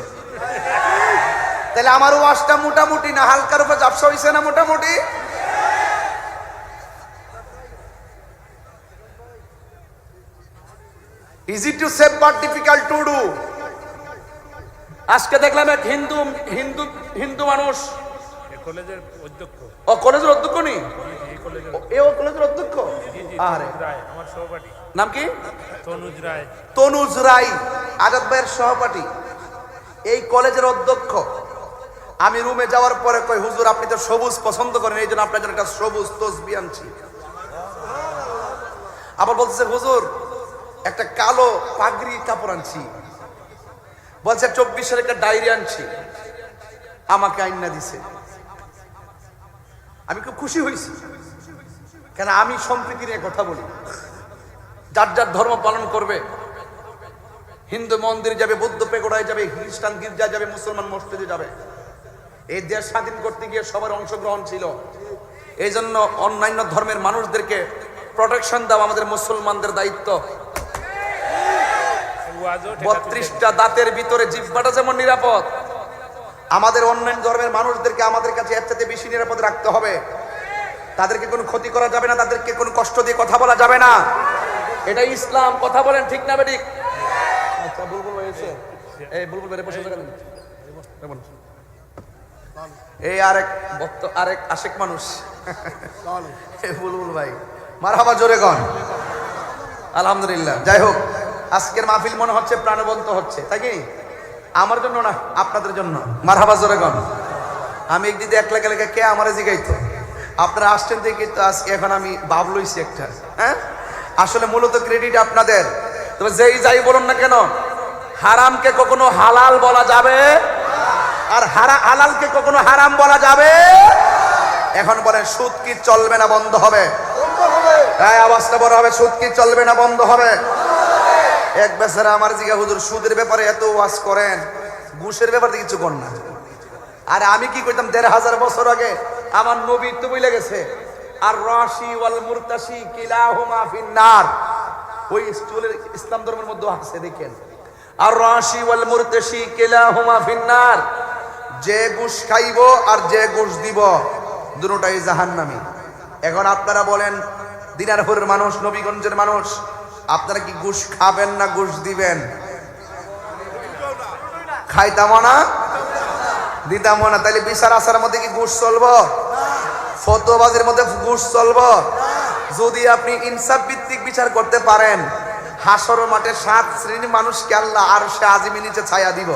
তাহলে আমার ওয়াজটা মোটামুটি না হালকার উপর ঝাপসা হইছে না? মোটামুটি। Easy to say but difficult to do. আজকে দেখলাম এক হিন্দু মানুষ, কলেজের অধ্যক্ষ, ও কলেজের অধ্যক্ষ নি, ও কলেজের অধ্যক্ষ। আরে আমার সহপাঠী, নাম কি? তনুজ রায়, আজাদ ভাইয়ের সহপাঠী, এই কলেজের অধ্যক্ষ। আমি রুমে যাওয়ার পরে কই, হুজুর আপনি তো সবুজ পছন্দ করেন, এই জন্য আপনার জন্য একটা সবুজ তসবি আনছি। আবার বলতেছে হুজুর একটা কালো পাগড়ি কাপড় আনছি, বলছে 24-এর একটা ডায়েরি আনছি, আমাকে আইনা দিছে। আমি খুব খুশি হয়েছি, কেন আমি সম্প্রীতি নিয়ে কথা বলি। যার যার ধর্ম পালন করবে, হিন্দু মন্দির যাবে, বৌদ্ধ পেগোড়ায় যাবে, খ্রিস্টান গির্জা যাবে, মুসলমান মসজিদে যাবে। এই দেশ স্বাধীন করতে গিয়ে সবার অংশগ্রহণ ছিল, এই জন্য অন্যান্য ধর্মের মানুষদেরকে প্রোটেকশন দেওয়া আমাদের মুসলমানদের দায়িত্ব। 32টা দাঁতের ভিতরে জিহ্বাটা যেমন নিরাপদ, আমাদের অন্যান্য ধর্মের মানুষদেরকে আমাদের কাছে এর চাইতে বেশি নিরাপদ রাখতে হবে। তাদেরকে কোনো ক্ষতি করা যাবে না, তাদেরকে কোনো কষ্ট দিয়ে কথা বলা যাবে না। এটা ইসলাম। কথা বলেন ঠিক না বেঠিক? আচ্ছা, বুলবুল ভাই এসে, এই বুলবুল ভাই বসে থাকেন। এই আরেক আশেক মানুষ বুলবুল ভাই, মারহাবা, জোরে গন আলহামদুলিল্লাহ। যাই হোক, আজকের মাহফিল মনে হচ্ছে প্রাণবন্ত হচ্ছে, তাই কি? আমার জন্য না, আপনাদের জন্য। মারহাবা, জোরে গন। আমি একদিন একলা গেলে কে আমারে জিগাইতো, আপনারা আসছেন দেখি তো আজকে এখন আমি ভাব লইছি একটা। হ্যাঁ, আসলে মূলত ক্রেডিট আপনাদের। তবে যেই যাই বলুন না কেন, হারামকে কখনো হালাল বলা যাবে, আর হালালকে কখনো হারাম বলা যাবে। এখন বলেন সুদ কি চলবে না বন্ধ হবে? আওয়াজটা বড় হবে, সুদ কি চলবে না বন্ধ হবে? এক বেচারা আমার জিগা হুজুর সুদের ব্যাপারে এত ওয়াজ করেন, ঘুষের ব্যাপারে কিছু কর না। আরে আমি কি কইতাম ১৫০০ বছর আগে, আমার নবী তো বলে গেছে আর রাশি ওয়াল মুরতাশি কিলাহুমা ফিন্নার। ওই স্টুলের ইসলাম ধর্মের মধ্যে আছে, দেখেন আর রাশি ওয়াল মুরতাশি কিলাহুমা ফিন্নার। যে ঘুষ খাইব আর যে ঘুষ দিব দুটোটাই জাহান্নামী। এখন আপনারা বলেন, দিনারপুরের মানুষ, নবীগঞ্জের মানুষ, আপনারা কি ঘুষ খাবেন না ঘুষ দিবেন? খাইতাম না, দিতাম না। তাইলে বিচার আচারের মধ্যে কি ঘুষ চলবো? ফতোয়াবাজির মধ্যে ঘুষ চলবো? যদি আপনি ইনসাফ ভিত্তিক বিচার করতে পারেন, হাসর মাঠে ৭ শ্রেণীর মানুষকে আল্লাহ আরশে আজিমের নিচে ছায়া দিব।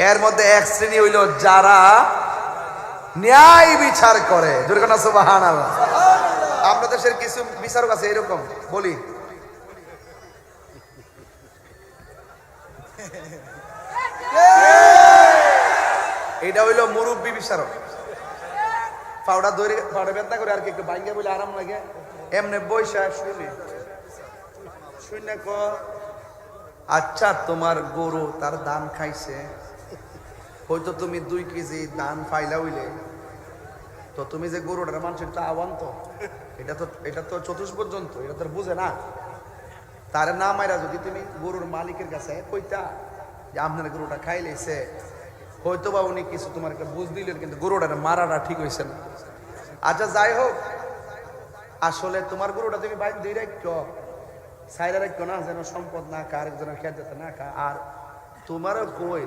এর মধ্যে এক শ্রেণী হইল যারা ন্যায় বিচার করে। দুর্গানা সুবহানাল্লাহ। আপনাদের দেশের কিছু বিচারক আছে এরকম, বলি এটা হইল মুরব্বী বিচারক। পাউডার ধরে পাউডার বেদনা করে আর কি একটু বাইঙ্গা বলে আরাম লাগে, এমনি বৈশা শুনে শুনে ক আচ্ছা তোমার গরু তার দান খাইছে, হয়তো তুমি ২ কেজি দান ফাইলা হইলে, তো তুমি যে গরুটার মানুষের তো আহ্বান, তো এটা তো চতুষ্পদ জন্তু, এটা তো বুঝে না। তার না মাইরা যদি তুমি গরুর মালিকের কাছে কইতা যে আপনার গরুটা খাইলেছে, হয়তো বা উনি কিছু তোমার একটা বুঝ দিলেন, কিন্তু গরুটার মারাটা ঠিক হয়েছে না। আচ্ছা যাই হোক, আসলে তোমার গরুটা তুমি বাইক দিয়ে রাখো, সাইডে রাখো না, যেন সম্পদ না খা, আরেকজনের খেয়ে যেতে না খা। আর তোমারও কই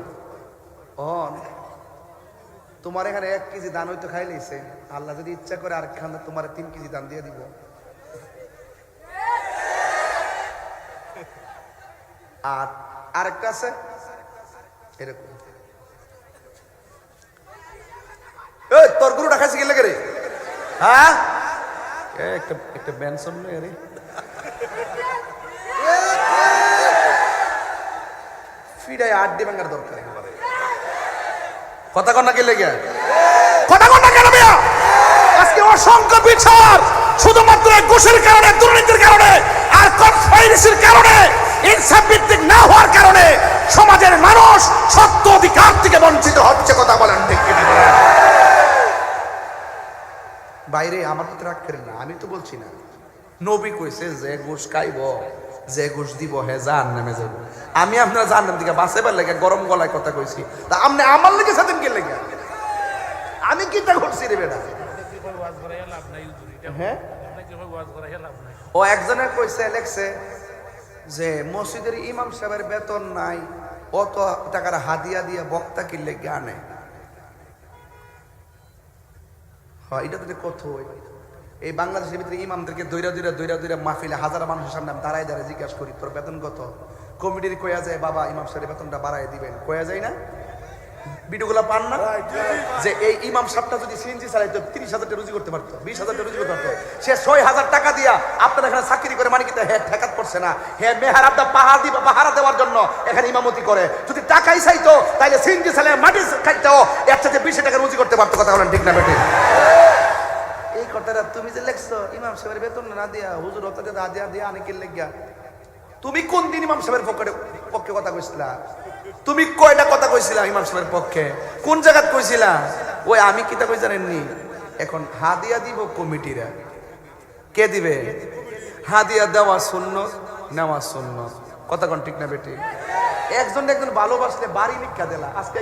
তোমার এখানে ১ কেজি দান হইতো খাইলেছে, আল্লাহ যদি ইচ্ছা করে আরেকখান তোমার ৩ কেজি দান দিয়ে দিব। আর আরেকটা আছে এরকম, তোর গরুটা খাইছে গেলে রে, হ্যাঁ একটা বেনসন রে, ফিডাই ৮ দি ভাঙার দরকার। কথা কন্যা কে লেগে কথা কন্যা কেন মিয়া? আজকে অসংখ্য বিচার শুধুমাত্র ঘুষের কারণে, দুর্নীতির কারণে আর কনস্পাইরেসির কারণে, ইনসাফ ভিত্তিক না হওয়ার কারণে সমাজের মানুষ সত্য অধিকার থেকে বঞ্চিত হচ্ছে। কথা বলেন ঠিক কিনা? বাইরে আমার তো রাগ করেন না, আমি তো বলছি না। নবী কইছে যে ঘুষ খাইব, যে ঘুষ দিব হে জাহান্নামে যাইব। আমি আপনার জাহান্নাম থেকে বাঁচাবার লাগে গরম গলায় কথা কইছি, তা আপনি আমার লেগে সাথে কে লেগে? আমি কি তা করছি রে বেটা? হ্যাঁ, ও একজনে কইছে লেখছে যে মসজিদের ইমাম সাহেবের বেতন নাই, অত টাকার হাদিয়া দিয়ে বক্তা কি লেগে আনে। হ্যাঁ, এটা তো কত এই বাংলাদেশের ভিতরে ইমামদেরকে দৈরা দৈরা মাহফিলে হাজার মানুষের সামনে দাঁড়ায় জিজ্ঞাসা করি তোর বেতন কত? কমিটির কয়া যায় বাবা ইমাম সাহেবের বেতনটা বাড়ায় দিবেন, কয়া যায় না? ভিডিওগুলো পান না যে এই ইমাম সাহেবটা যদি সিএনজি চালাইতো ৩০,০০০ টাকা রুজি করতে পারতো, ২০,০০০ টাকা রুজি করতে পারতো। সে ৬,০০০ টাকা দিয়া আপনার এখানে চাকরি করে, মানে কিন্তু হ্যাঁ ঠেকাত করছে না, হ্যাঁ মেহারাবটা পাহারা দেওয়ার জন্য এখানে ইমামতি করে। যদি টাকাই চাইতো তাইলে সিএনজি চালায় মাটি খাইতো, এর সাথে ২০ টাকা রুজি করতে পারতো। কথা বলেন ঠিক না বেটে? এই কথাটা তুমি যে লেখছো ইমাম সাহেবের বেতন না দিয়া হুজুর হতে দিয়া অনেকের লেগিয়া, তুমি কোন দিন ইমাম সাহেবের পক্ষে কথা কইছিলা? তুমি কয়টা কথা কইছিলা ইমাম সাহেবের পক্ষে? কোন জায়গাত কইছিলা? ওই আমি কিতা কই জানেননি? এখন হাদিয়া দিব কমিটিরা, কে দিবে? হাদিয়া দেওয়া সুন্নত, নেওয়া সুন্নত। কথা কোন ঠিক না বেটি? একজন ভালোবাসলে বাড়ি নিকা দিলা। আজকে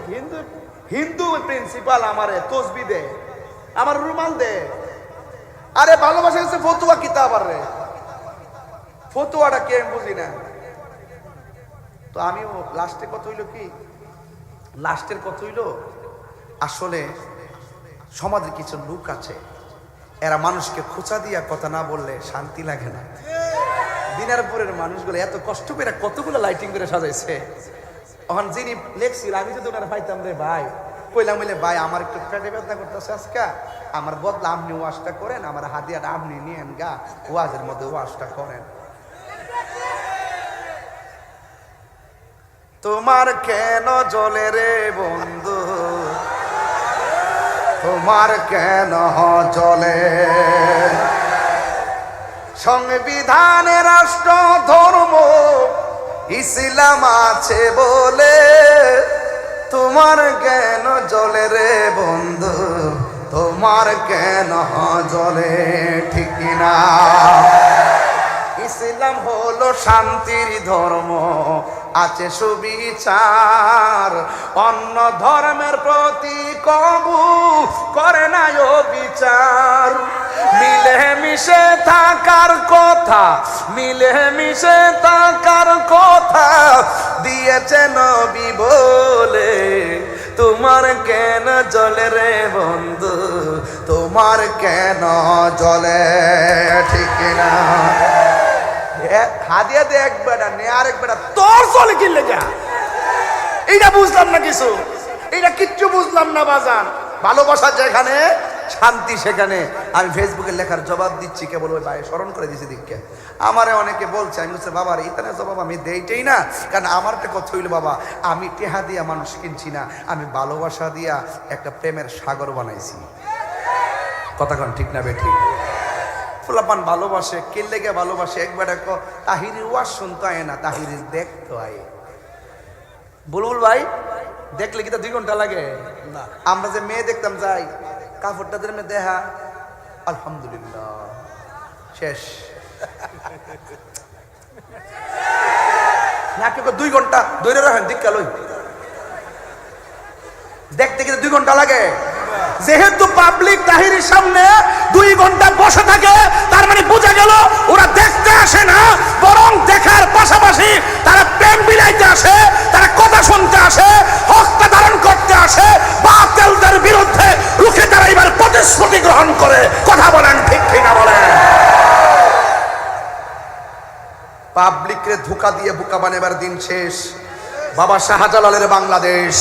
হিন্দু প্রিন্সিপাল আমারে তসবি দে, আমার রুমাল দে। আরে ভালোবাসা হচ্ছে ফতুয়া কিতাব, আর রে ফতুয়াটা কে আমি বুঝি না। তো আমি লাস্টের কথা হইল কি, লাস্টের কথা হইল আসলে সমাজের কিছু লোক আছে, এরা মানুষকে খোঁচা দিয়া কথা না বললে শান্তি লাগে না। দিনারপুরের মানুষগুলো এত কষ্ট করে কতগুলো লাইটিং করে সাজাইছে। এখন যিনি লেখছিল আমি যদি ওনারা পাইতাম রে ভাই, কইলাম বলে ভাই আমার একটু পেটে ব্যথা করতেছে আজকে, আমার বদলা আপনি ওয়াশটা করেন, আমার হাদিয়াটা আপনি নিয়েন গা, ওয়াজের মধ্যে ওয়াশটা করেন। তোমার কেন জ্বলে রে বন্ধু, তোমার কেন জ্বলে? সংবিধানে রাষ্ট্র ধর্ম ইসলাম আছে বলে তোমার কেন জ্বলে রে বন্ধু, তোমার কেন জ্বলে, ঠিক না? ইসলাম হলো শান্তির ধর্ম, আছে সুবিচার, অন্য ধর্মের প্রতি কবু করে না বিচার। মিলে মিশে থাকার কথা, মিলে মিশে থাকার কথা দিয়েছে নবী বলে, তোমার কেন জ্বলে রে বন্ধু, তোমার কেন জ্বলে, ঠিক না? হাদিয়া দে এক বেটা নে, আর এক বেটা তোর চলে কি লেগা, এইটা বুঝলাম না কিছু, এইটা কিচ্ছু বুঝলাম না বাজান। ভালোবাসা যেখানে শান্তি সেখানে। আমি ফেসবুকে লেখার জবাব দিচ্ছি কেবল ওই ভাই স্মরণ করে দিচ্ছি দিকে। আমারে অনেকে বলছে, আমি বলছি বাবার ইতানে জবাব আমি দেইটাই না, কারণ আমার একটা কথা হইল বাবা, আমি টেহা দিয়া মানুষ কিনছি না, আমি ভালোবাসা দিয়া একটা প্রেমের সাগর বানাইছি। কথা কন ঠিক না বেঠিক? ফুলাপান ভালোবাসে, কে লেগে ভালোবাসে? একবার তাহিরির ওয়াজ শুনতে আয় না, তাহিরির দেখতে আয়। বুলবুল ভাই দেখলে কি তা 2 ঘন্টা লাগে না? আমরা যে মেয়ে দেখতাম যাই, কাপড়টা ধরে দেখা, আলহামদুলিল্লাহ শেষ। না কেউ 2 ঘন্টা ধরে রাখেন দীক্ষা লই, দেখতে কিন্তু 2 ঘন্টা লাগে। যেহেতু পাবলিক তাহিরির সামনে 2 ঘন্টা বসে থাকে, তার মানে বোঝা গেল ওরা দেখতে আসে না, বরং দেখার পাশাপাশি তারা প্রেম বিলাইতে আসে, তারা কথা শুনতে আসে, হকটা ধারণ করতে আসে, বাতিলদের বিরুদ্ধে রুখে তারা এবার প্রতিশ্রুতি গ্রহণ করে। কথা বলেন ঠিক কিনা বলেন? পাবলিকরে ধোঁকা দিয়ে বোকা বানাবার দিন শেষ। বাবা শাহজালালের বাংলাদেশ।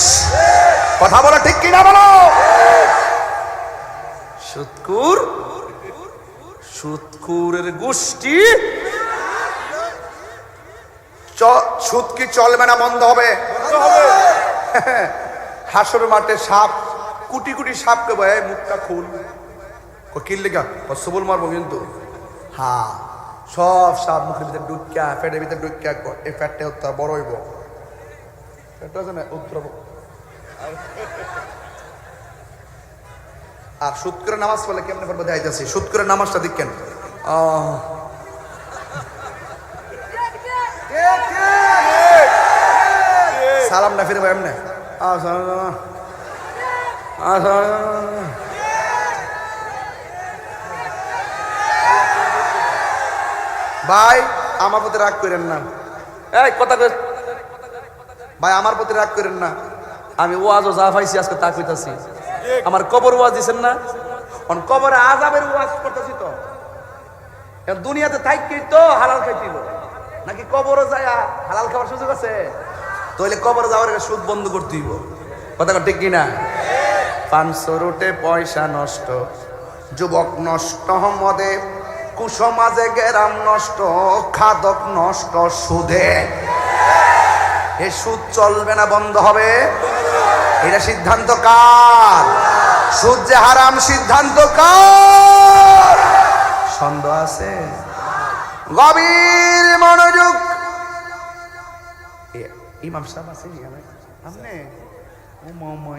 কথা বলা ঠিক কিনা বলো? সুৎকুর, সুৎকুরের গোষ্ঠী, সুদ কি চলবে না? বন্ধ হবে। হাসর মাঠে সাপ, কোটি কোটি সাপকে বয় মুখটা খুল, কিনলে সবল মারবো কিন্তু। হ্যাঁ, সব সাপ মুখের ভিতরে ঢুকিয়া, পেটের ভিতরে ঢুকিয়া, এই পেটটা উত্তর বড় হইব, পেটটা আছে না উত্তর। আর সুদ করে নামাজ পড়লে কেমনে পড়বো দেখাইতেছি। সুদ করে নামাজটা দেখেন, সালাম না ফিরে এমনে ভাই আমার প্রতি রাগ করেন না। এই কথা ভাই আমার প্রতি রাগ করেন না। আমি ওয়াজও যা পাইছি আজকে তা কইতাছি। আমার কবর ওয়াজ দিছেন না, কবরে আযাবের ওয়াজ করতেছি। তো দুনিয়াতে থাইকেই তো হালাল খাইছিল, নাকি কবরে যায় হালাল খাওয়ার সুযোগ আছে? তাহলে কবরে যাওয়ার আগে সুদ বন্ধ করতে হইব। কথা ঠিক কিনা? 500 রুটে পয়সা নষ্ট, যুবক নষ্ট মদে, কুসমাজে গেরাম নষ্ট, খাদক নষ্ট সুদে। এ সুদ চলবে না, বন্ধ হবে। এটা সিদ্ধান্ত কার? সুদ যে হারাম সিদ্ধান্ত কার? সন্দেহ আছে? গভীর মনোযোগ। ইমাম সাহেব আছে আপনি?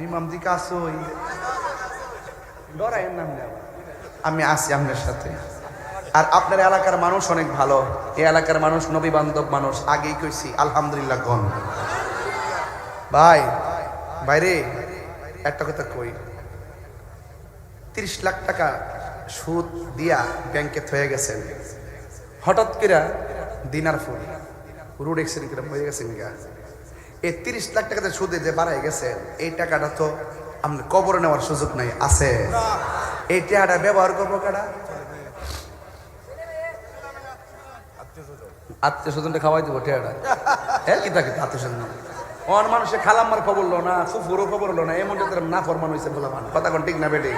ইমাম দিকে আসো, ডরাইন না, আমি আসি আপনার সাথে। আর আপনার এলাকার মানুষ অনেক ভালো, এই এলাকার মানুষ নবী বান্ধব মানুষ। আগেই কইছি আলহামদুলিল্লাহ গণ। ভাই বাইরে একটা কথা কই, 30 লাখ টাকা সুদ দিয়া ব্যাংকে থয়ে গেছেন, হঠাৎ করে দিনার ফুল রোড অ্যাক্সিডেন্ট করে হয়ে গেছেন গা। এই 30 লাখ টাকাতে সুদে যে বাড়াই গেছেন, এই টাকাটা তো আপনার কবরে নেওয়ার সুযোগ নাই, আছে? এই টাকাটা ব্যবহার করবো কারা? আত্মীয় স্বজনটা খাওয়াই দেবো টাকাটা। হ্যাঁ কি থাকে আত্মীয় স্বজন? অন মানুষের খালাম্মার খবর লো না, ফুফুরও খবর লো না, এমন যাদের না ফরমান হয়েছে বলে মান। কথা কোন ঠিক না বেটি?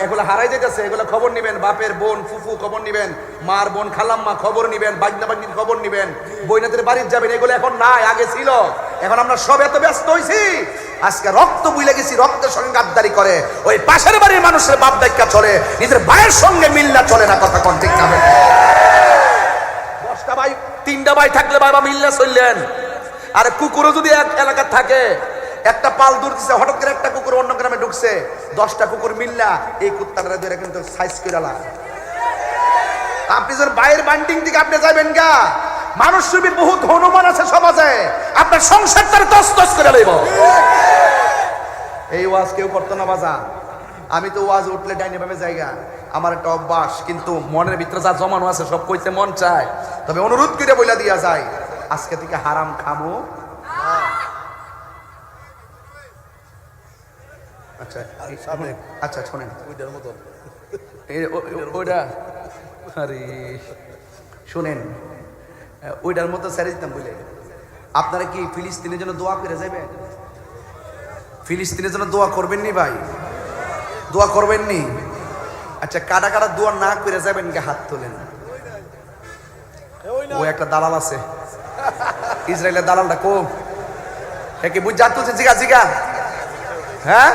এগুলা হারাই যেতেছে। এগুলো খবর নিবেন, বাপের বোন ফুফু খবর নিবেন, মার বোন খালাম্মা খবর নিবেন, বাগনা বাগনির খবর নিবেন, বইনাদের বাড়ির যাবেন। এগুলো এখন নাই, আগে ছিল। এখন আমরা সব এত ব্যস্ত হয়েছি, আজকে রক্ত বুইলে গেছি, রক্তের সঙ্গে গাদ্দারি করে। ওই পাশের বাড়ির মানুষের বাপ দায়িত্ব চলে, নিজের ভাইয়ের সঙ্গে মিল্লা চলে না। কথা কোন ঠিক না বেটি? 10টা ভাই, তিনটা ভাই থাকলে বাবা মিল্লা চললেন। আর কুকুরও যদি এক এলাকা থাকে, একটা পাল দূর দিছে, হঠাৎ করে একটা কুকুর অন্য গ্রামে ঢুকছে, 10টা কুকুর মিল্লা এই কুত্তাটা ধরে কিন্তু সাইজ করে আলা। আপনি যখন বাইরের বান্টিং দিকে আপনি যাবেন গা, মানুষ রূপী বহুত হনুমান আছে সমাজে, আপনার সংসার তার তস করে লইব। এই ওয়াজ কেউ করতো না বাজান। আমি তো ওয়াজ উঠলে ডাইনে বামে জায়গা, আমার একটা অভ্যাস, কিন্তু মনের ভিতরে যা জমানো আছে সব কইতে মন চায়, তবে অনুরোধ করে বইলা দিয়া যায়, আজকে থেকে হারাম খামো। আচ্ছা আচ্ছা শোনেন, ওইটা আরে শুনেন, ওইটার মতো ছেড়ে দিতাম বলে। আপনারা কি ফিলিস্তিনের জন্য দোয়া করে যাবেন? ফিলিস্তিনের জন্য দোয়া করবেন নি ভাই? দোয়া করবেন নি? আচ্ছা, কাটা কাটা দোয়া না করে যাবেন কে? হাত তোলেন। ও একটা দালাল আছে, ইসরায়েলের দালালটা কো কি বুঝা তুলছে? জিগা জিগা। হ্যাঁ,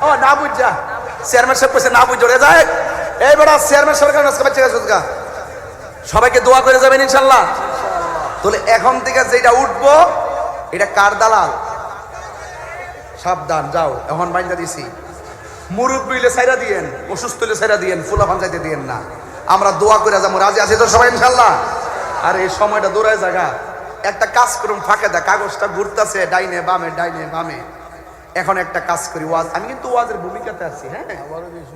ও না বুঝা, চেয়ারম্যান সাহেব কইছে না বুঝে যায়। এই বড় চেয়ারম্যান সরকার সবাইকে দোয়া করে যাবেন ইনশাল্লাহ। তাহলে এখন থেকে যেটা উঠবো এটা কার দালাল? সাবধান, যাও এখন বাইন্দা দিছি। মুরব্বী হইলে ছাইরা দিয়েন, অসুস্থ হইলে ছাইরা দিয়েন, ফুলাফান যাইতে দিয়েন না। আমরা দোয়া করে যাবো, রাজি আছি তো সবাই ইনশাল্লাহ? আর এই সময়টা দৌড়ায় জায়গা, একটা কাজ করুন, ফাঁকে দেয় কাগজটা ঘুরতেছে ডাইনে বামে ডাইনে বামে। এখন একটা কাজ করি, ওয়াজ, আমি কিন্তু ওয়াজের ভূমিকাতে আছি। হ্যাঁ,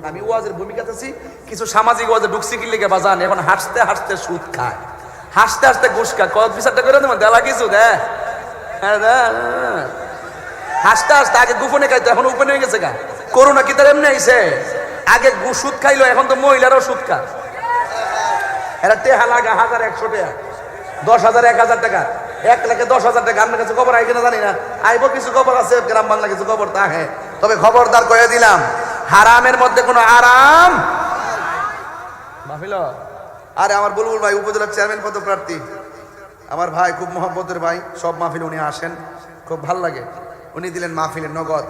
আমি ওয়াজের ভূমিকাতে আছি। কিছু সামাজিক ওয়াজে ঢুকছি কি লেগে বাজান, এখন হাসতে হাসতে সুদ খায়, হাসতে হাসতে ঘুষ খায়। কত বিচারটা করে দেবো দেলা কিছু দে, হাসতে হাসতে আগে গোপনে খাইতো, এখন উপনে হয়ে গেছে গা। করোনা কি তার এমনি আইছে? আগে সুদ খাইলো, এখন তো মহিলারাও সুদ খায়। এরা টেহা লাগা 1000 100 টাকা, 10,000 1000 টাকা, 1,10,000 টাকা। আপনার কাছে খবর আই কিনা জানি না, আইব কিছু খবর আছে গ্রাম বাংলা, কিছু খবর তা হ্যাঁ। তবে খবরদার করে দিলাম, হারামের মধ্যে কোনো আরাম মাহফিল। আরে আমার বুলবুল ভাই উপজেলার চেয়ারম্যান পদপ্রার্থী, আমার ভাই, খুব মহব্বতের ভাই, সব মাহফিল উনি আসেন, খুব ভাল লাগে। উনি দিলেন মাহফিলের নগদ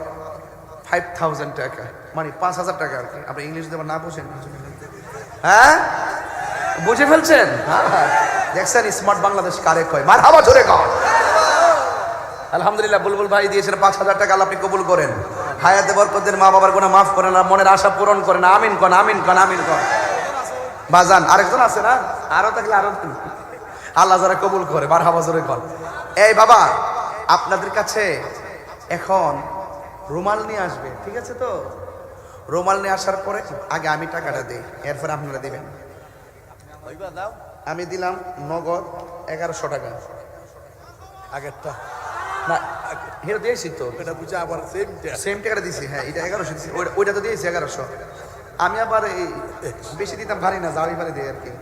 5,000 টাকা, মানে 5,000 টাকা আর কি। আপনি ইংলিশ দেবেন না, বুঝেন? হ্যাঁ, বুঝে ফেলছেন? দেখছেন স্মার্ট বাংলাদেশ কারে কয়? মারহাবা জোরে কর। আলহামদুলিল্লাহ, বুলবুল ভাই দিয়েছেন 5,000 টাকা, আপনি কবুল করেন। হায়াতে বরকত দেন, মা বাবার গুনাহ মাফ করেন, আর মনের আশা পূরণ করেন। আমিন কোন, আমিন কোন, আমিন কোন। বাজান আরেকজন আছে না? আরো থাকলে আরো, আল্লাহ যারা কবুল করে, মারহাবা জোরে কর। এই বাবা, আপনাদের কাছে এখন রুমাল নিয়ে আসবে, ঠিক আছে তো? রুমাল নিয়ে আসার পরে আগে আমি টাকাটা দিই, এরপরে আপনারা দিবেন। আমি দিলাম নগদ 1100 টাকা আগেরটা না, এটা দিয়েছি তো, এটা বুঝে আবার সেম টাকাটা দিছি। হ্যাঁ, এটা 1100 দিছি, ওইটা তো দিয়েছি 1100। আমি আবার এই বেশি দিতাম ভারী না, যাওয়াই ভারী দিই আর কি।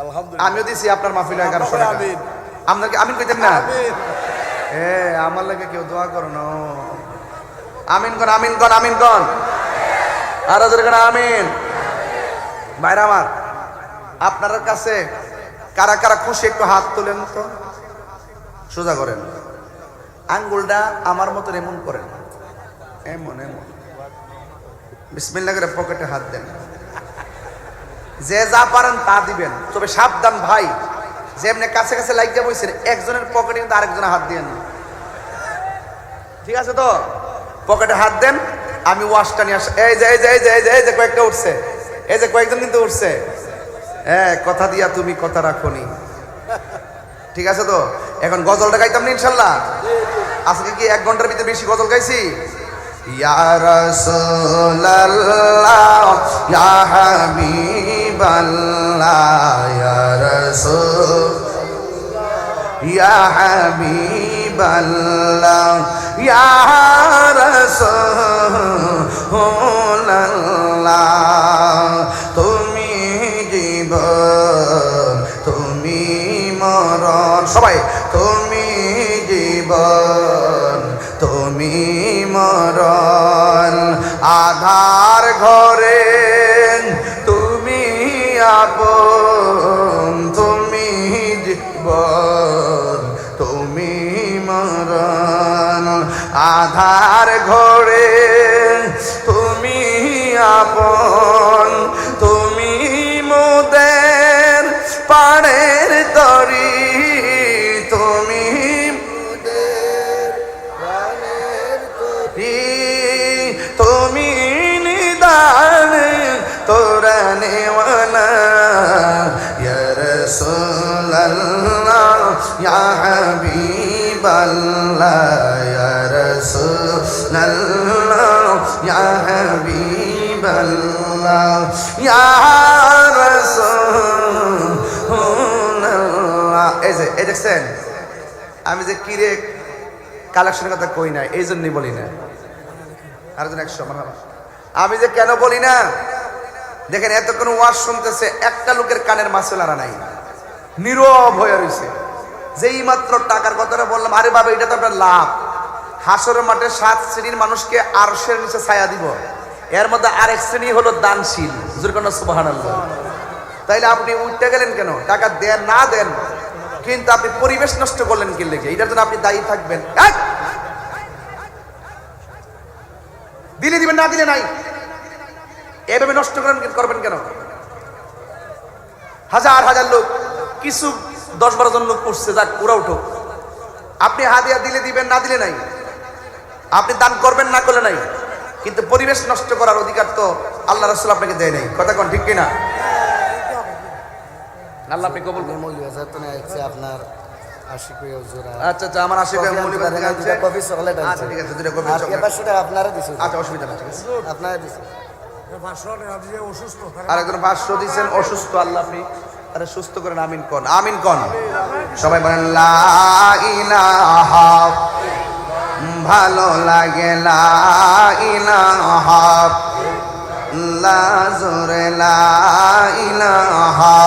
আলহামদুলিল্লাহ, আমিও দিছি আপনার মাহফিলে 1100 টাকা। আপনাকে আমিন কইতেন না? আমার লাগে কেউ দোয়া করো না। আমিন কন, আমিন কন, আমিন কন, আর আমিন। ভাইরা আমার, আপনার কাছে কারা কারা খুশি একটু হাত তোলেন তো, সোজা করেন, আঙ্গুলটা আমার মতন এমন করেন, এমন এমন, বিসমিল্লাহ করে পকেটে হাত দেন। যে যা পারেন তা দিবেন, তবে সাবধান ভাই, যেমনি কাছে কাছে লাগিয়ে বসেন, একজনের পকেটে কিন্তু আরেকজনের হাত দিয়ে না, ঠিক আছে তো? পকেটে হাত দেন। আমি ওয়াশটা নিয়ে আসি। এই যে এই যে এই যে এই যে এই যে কয়েকটা উঠছে, এই যে কয়েকজন কিন্তু উঠছে। হ্যাঁ, কথা দিয়া তুমি কথা রাখোনি, ঠিক আছে তো? এখন গজলটা গাইতাম না ইনশাল্লাহ? আজকে কি 1 ঘন্টার ভিতরে বেশি গজল গাইছি? ইয়া রাসূলুল্লাহ ইয়া হাবিবাল্লাহ ইয়া রাসূল ইয়া হাবিবাল্লাহ ইয়া রাসূলুল্লাহ, তুমি জীবন তুমি মরণ, সবাই তুমি জীবন তুমি মরণ, আধার ঘরে তুমি আপন, তুমি জীবন তুমি মরণ, আধার ঘরে তুমি আপন, তুমি মোদের পাড়ে তরি তুমি তুমি নিদান তোরা নেওয়ালা ইয়া রাসূলুল্লাহ ইয়া হাবিবাল্লাহ ইয়া রাসূলুল্লাহ ইয়া হাবিবাল্লাহ ইয়া রাসূলুল্লাহ। এই দেখছেন আমি যে কিরে কালেকশনের কথা কই না, এই জন্যই বলি না। আরেকজন 100 মারহাবা। আমি যে কেন বলি না, দেখেন এতক্ষণ ওয়াজ শুনতেছে, একটা লোকের কানের মাসুলারা নাই, নীরব হয়ে রয়েছে। যেই মাত্র টাকার কথাটা বললাম, আরে বাবা এটা তো আপনার লাভ। হাসরের মাঠে 7 শ্রেণীর মানুষকে আরশের নিচে ছায়া দিব, এর মধ্যে আরেক শ্রেণী হলো দানশীল। হুজুর কোন সুবহানাল্লাহ। তাইলে আপনি উঠতে গেলেন কেন? টাকা দেন না দেন, কিন্তু আপনি পরিবেশ নষ্ট করলেন কি লেগে? এটার জন্য আপনি দায়ী থাকবেন। দিলে দিবেন, না দিলে নাই, এভাবে নষ্ট করবেন কেন? হাজার হাজার লোক, কিছু 10-12 জন লোক পড়ছে, যাক ওরা উঠো। আপনি হাদিয়া দিলে দিবেন, না দিলে নাই। আপনি দান করবেন, না করলে নাই। কিন্তু পরিবেশ নষ্ট করার অধিকার তো আল্লাহ রাসূল আপনাকে দেয় নাই। কথা কোন ঠিক কিনা? আল্লাহ আপনি কবুল করুন। আপনার আশিক হুজুরা। আচ্ছা আচ্ছা, আমার আশিক মৌলভী থেকে আছে। কফি চকলেট আছে। আচ্ছা ঠিক আছে, দুটো কফি চকলেট। 500 টাকা আপনারা দিছেন। আচ্ছা অসুবিধা নেই, ঠিক আছে। আপনারা দিছেন। 500 টাকা দিয়ে অসুস্থ। আরেকজন 500 দিবেন, অসুস্থ। আল্লাহ আপনি আরে সুস্থ করেন। আমিন কোন, আমিন কোন। সবাই বলেন লা ইলাহা, ভালো লাগে লা ইলাহা, লা জোরে লা ইলাহা,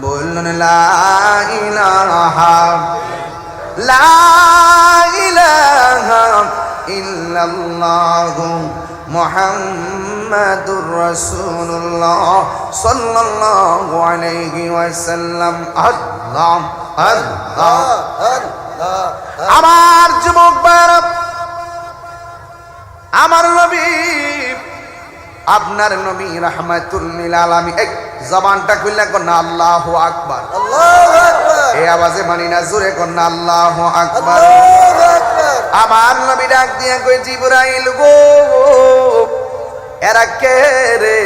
বলুন লা ইলাহা, লা ইলাহা ইল্লাল্লাহু মুহাম্মাদুর রাসূলুল্লাহ সাল্লাল্লাহু আলাইহি ওয়াসাল্লাম। আল্লাহ আল্লাহ। আমার যুবক ভাইরা, আমার নবী, আপনার নবী রাহমাতুল লিল আলামিন। এক জবানটা খুললে কোন আল্লাহু আকবার। আল্লাহু আকবার। এই আওয়াজে মানি না, জোরে কোন আল্লাহু আকবার। আল্লাহু আকবার। আমার নবী ডাক দিয়ে কই, জিবরাইল গো, এরা কে রে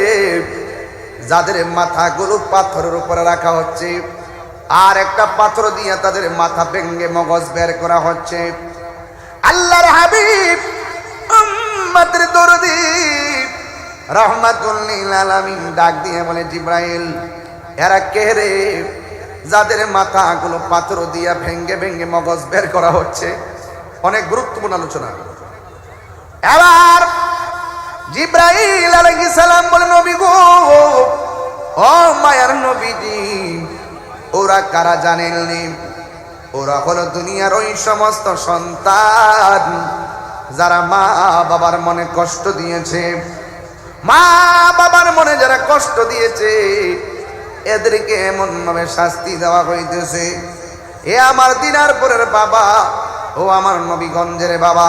যাদের মাথাগুলো পাথরের উপরে রাখা হচ্ছে, আর একটা পাথর দিয়ে তাদের মাথা ভেঙে মগজ বের করা হচ্ছে? আল্লাহর হাবিব উম্মতের দরদি রাহমাতুল লিল আলামিন ডাক দিয়ে বলে, জিবরাইল এরা কে রে যাদের মাথাগুলো পাথর দিয়া ভেঙে ভেঙে মগজ বের করা হচ্ছে? অনেক গুরুত্বপূর্ণ আলোচনা। এবার জিবরাইল আলাইহিস সালাম বলে, নবী গো, ও মায়ার নবীজি, ওরা কারা জানেননি? ওরা হলো দুনিয়ার ওই সমস্ত সন্তান যারা মা বাবার মনে কষ্ট দিয়েছে। মা বাবার মনে যারা কষ্ট দিয়েছে, এদেরকে এমন ভাবে শাস্তি দেওয়া হইতেছে। এ আমার দিনার পরের বাবা, ও আমার নবীগঞ্জের বাবা,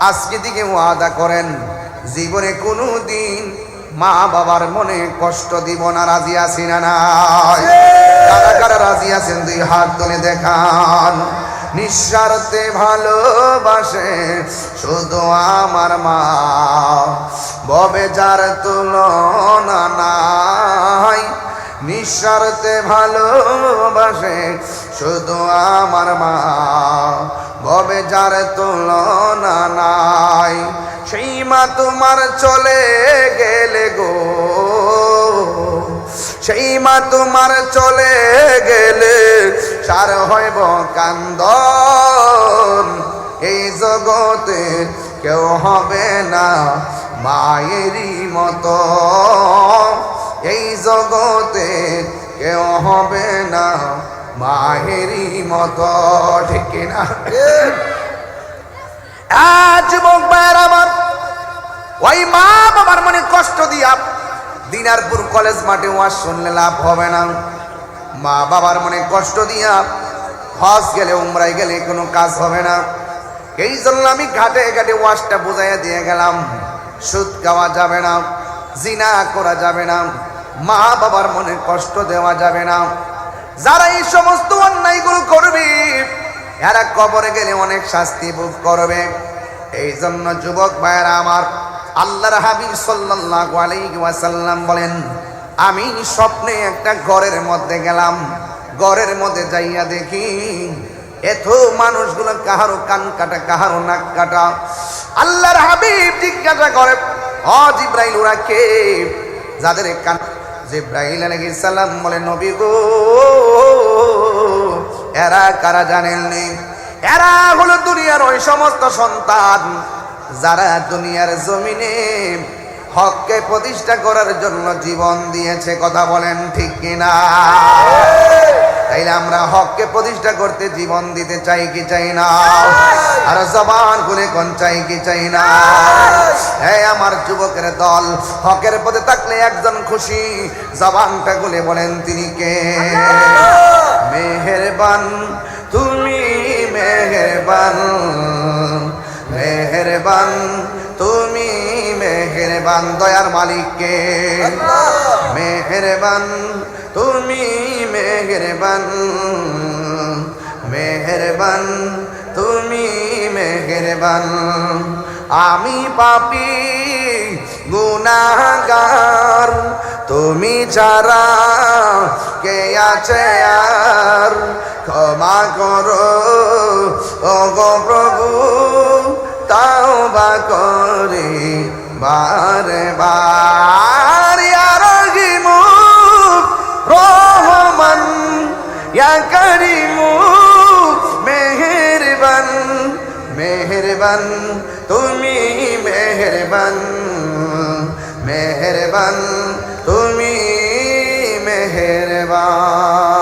আজকে দিকে ওয়াদা করেন জীবনে কোনো দিন মা বাবার মনে কষ্ট দিব না। রাজি আছি না নাই? কারা কারা রাজি আছেন? 2 হাত তুলে দেখান। নিঃস্বার্থে ভালোবাসে শুধু আমার মা, ববে যার তুলনা নাই। নিঃস্বার্থে ভালোবাসে শুধু আমার মা, ববে যার তুলনা নাই। সেই মা তোমার চলে গেলে গো, সেই মা তোমার চলে গেলে সার হইব কান্দন। এই জগতে কেউ হবে না মায়েরই মতো, এই জগতে কেউ হবে না মায়েরই মতো। ঠিক না? যুবক ভাইয়ের আমার, ওই মা বাবার মনে কষ্ট দিয়া দিনারপুর কলেজ মাঠে ওয়াজ শুনলে লাভ হবে না। মা বাবার মনে কষ্ট দিয়া হজ গেলে উমরায় গেলে কোনো কাজ হবে না। এই জন্য আমি ঘাটে ঘাটে ওয়াজটা বুঝাইয়া দিয়ে গেলাম, সুদ খাওয়া যাবে না, জিনা করা যাবে না, মা বাবার মনে কষ্ট দেওয়া যাবে না। যারা এই সমস্ত অন্যায়গুলো করবে এরা কবরে গেলে অনেক শাস্তি ভোগ করবে। এই জন্য যুবক ভাইয়েরা আমার, আল্লাহর হাবিব সাল্লাল্লাহু আলাইহি ওয়াসাল্লাম বলেন, আমি স্বপ্নে একটা ঘরের মধ্যে গেলাম, ঘরের মধ্যে যাইয়া দেখি এত মানুষগুলো কাহারো কান কাটা, কাহারো নাক কাটা। আল্লাহর হাবিব জিজ্ঞাসা করে, ও জিব্রাইল, ওরা কে যাদের কান? জিব্রাইল আলাইহিস সালাম বলে, নবী গো, এরা কারা জানেননি? এরা হলো দুনিয়ার ওই সমস্ত সন্তান যারা দুনিয়ার জমিনে হককে প্রতিষ্ঠা করার জন্য জীবন দিয়েছে। কথা বলেন ঠিক কিনা? তাইলে আমরা হককে প্রতিষ্ঠা করতে জীবন দিতে চাই কি চাই না? আর জবান খুলে কোন চাই কি চাই না? এই আমার যুবকের দল, হকের পথে থাকলে একজন খুশি, জবানটা খুলে বলেন তিনি কে? মেহেরবান তুমি, মেহেরবান, মেহেরবান তুমি, মেহেরবান দয়ার মালিককে। মেহেরবান তুমি, মেহেরবান, মেহেরবান তুমি, মেহেরবান। আমি পাপী গুনাহগার, তুমি ছাড়া কে আছে আর? ক্ষমা করো ও গো প্রভু, তাওবা করি বারে বার। ইয়া রহিমু রহমান, ইয়া করিমু মেহেরবান, মেহেরবান তুমি, মেহেরবান, মেহেরবান তুমি, মেহেরবান।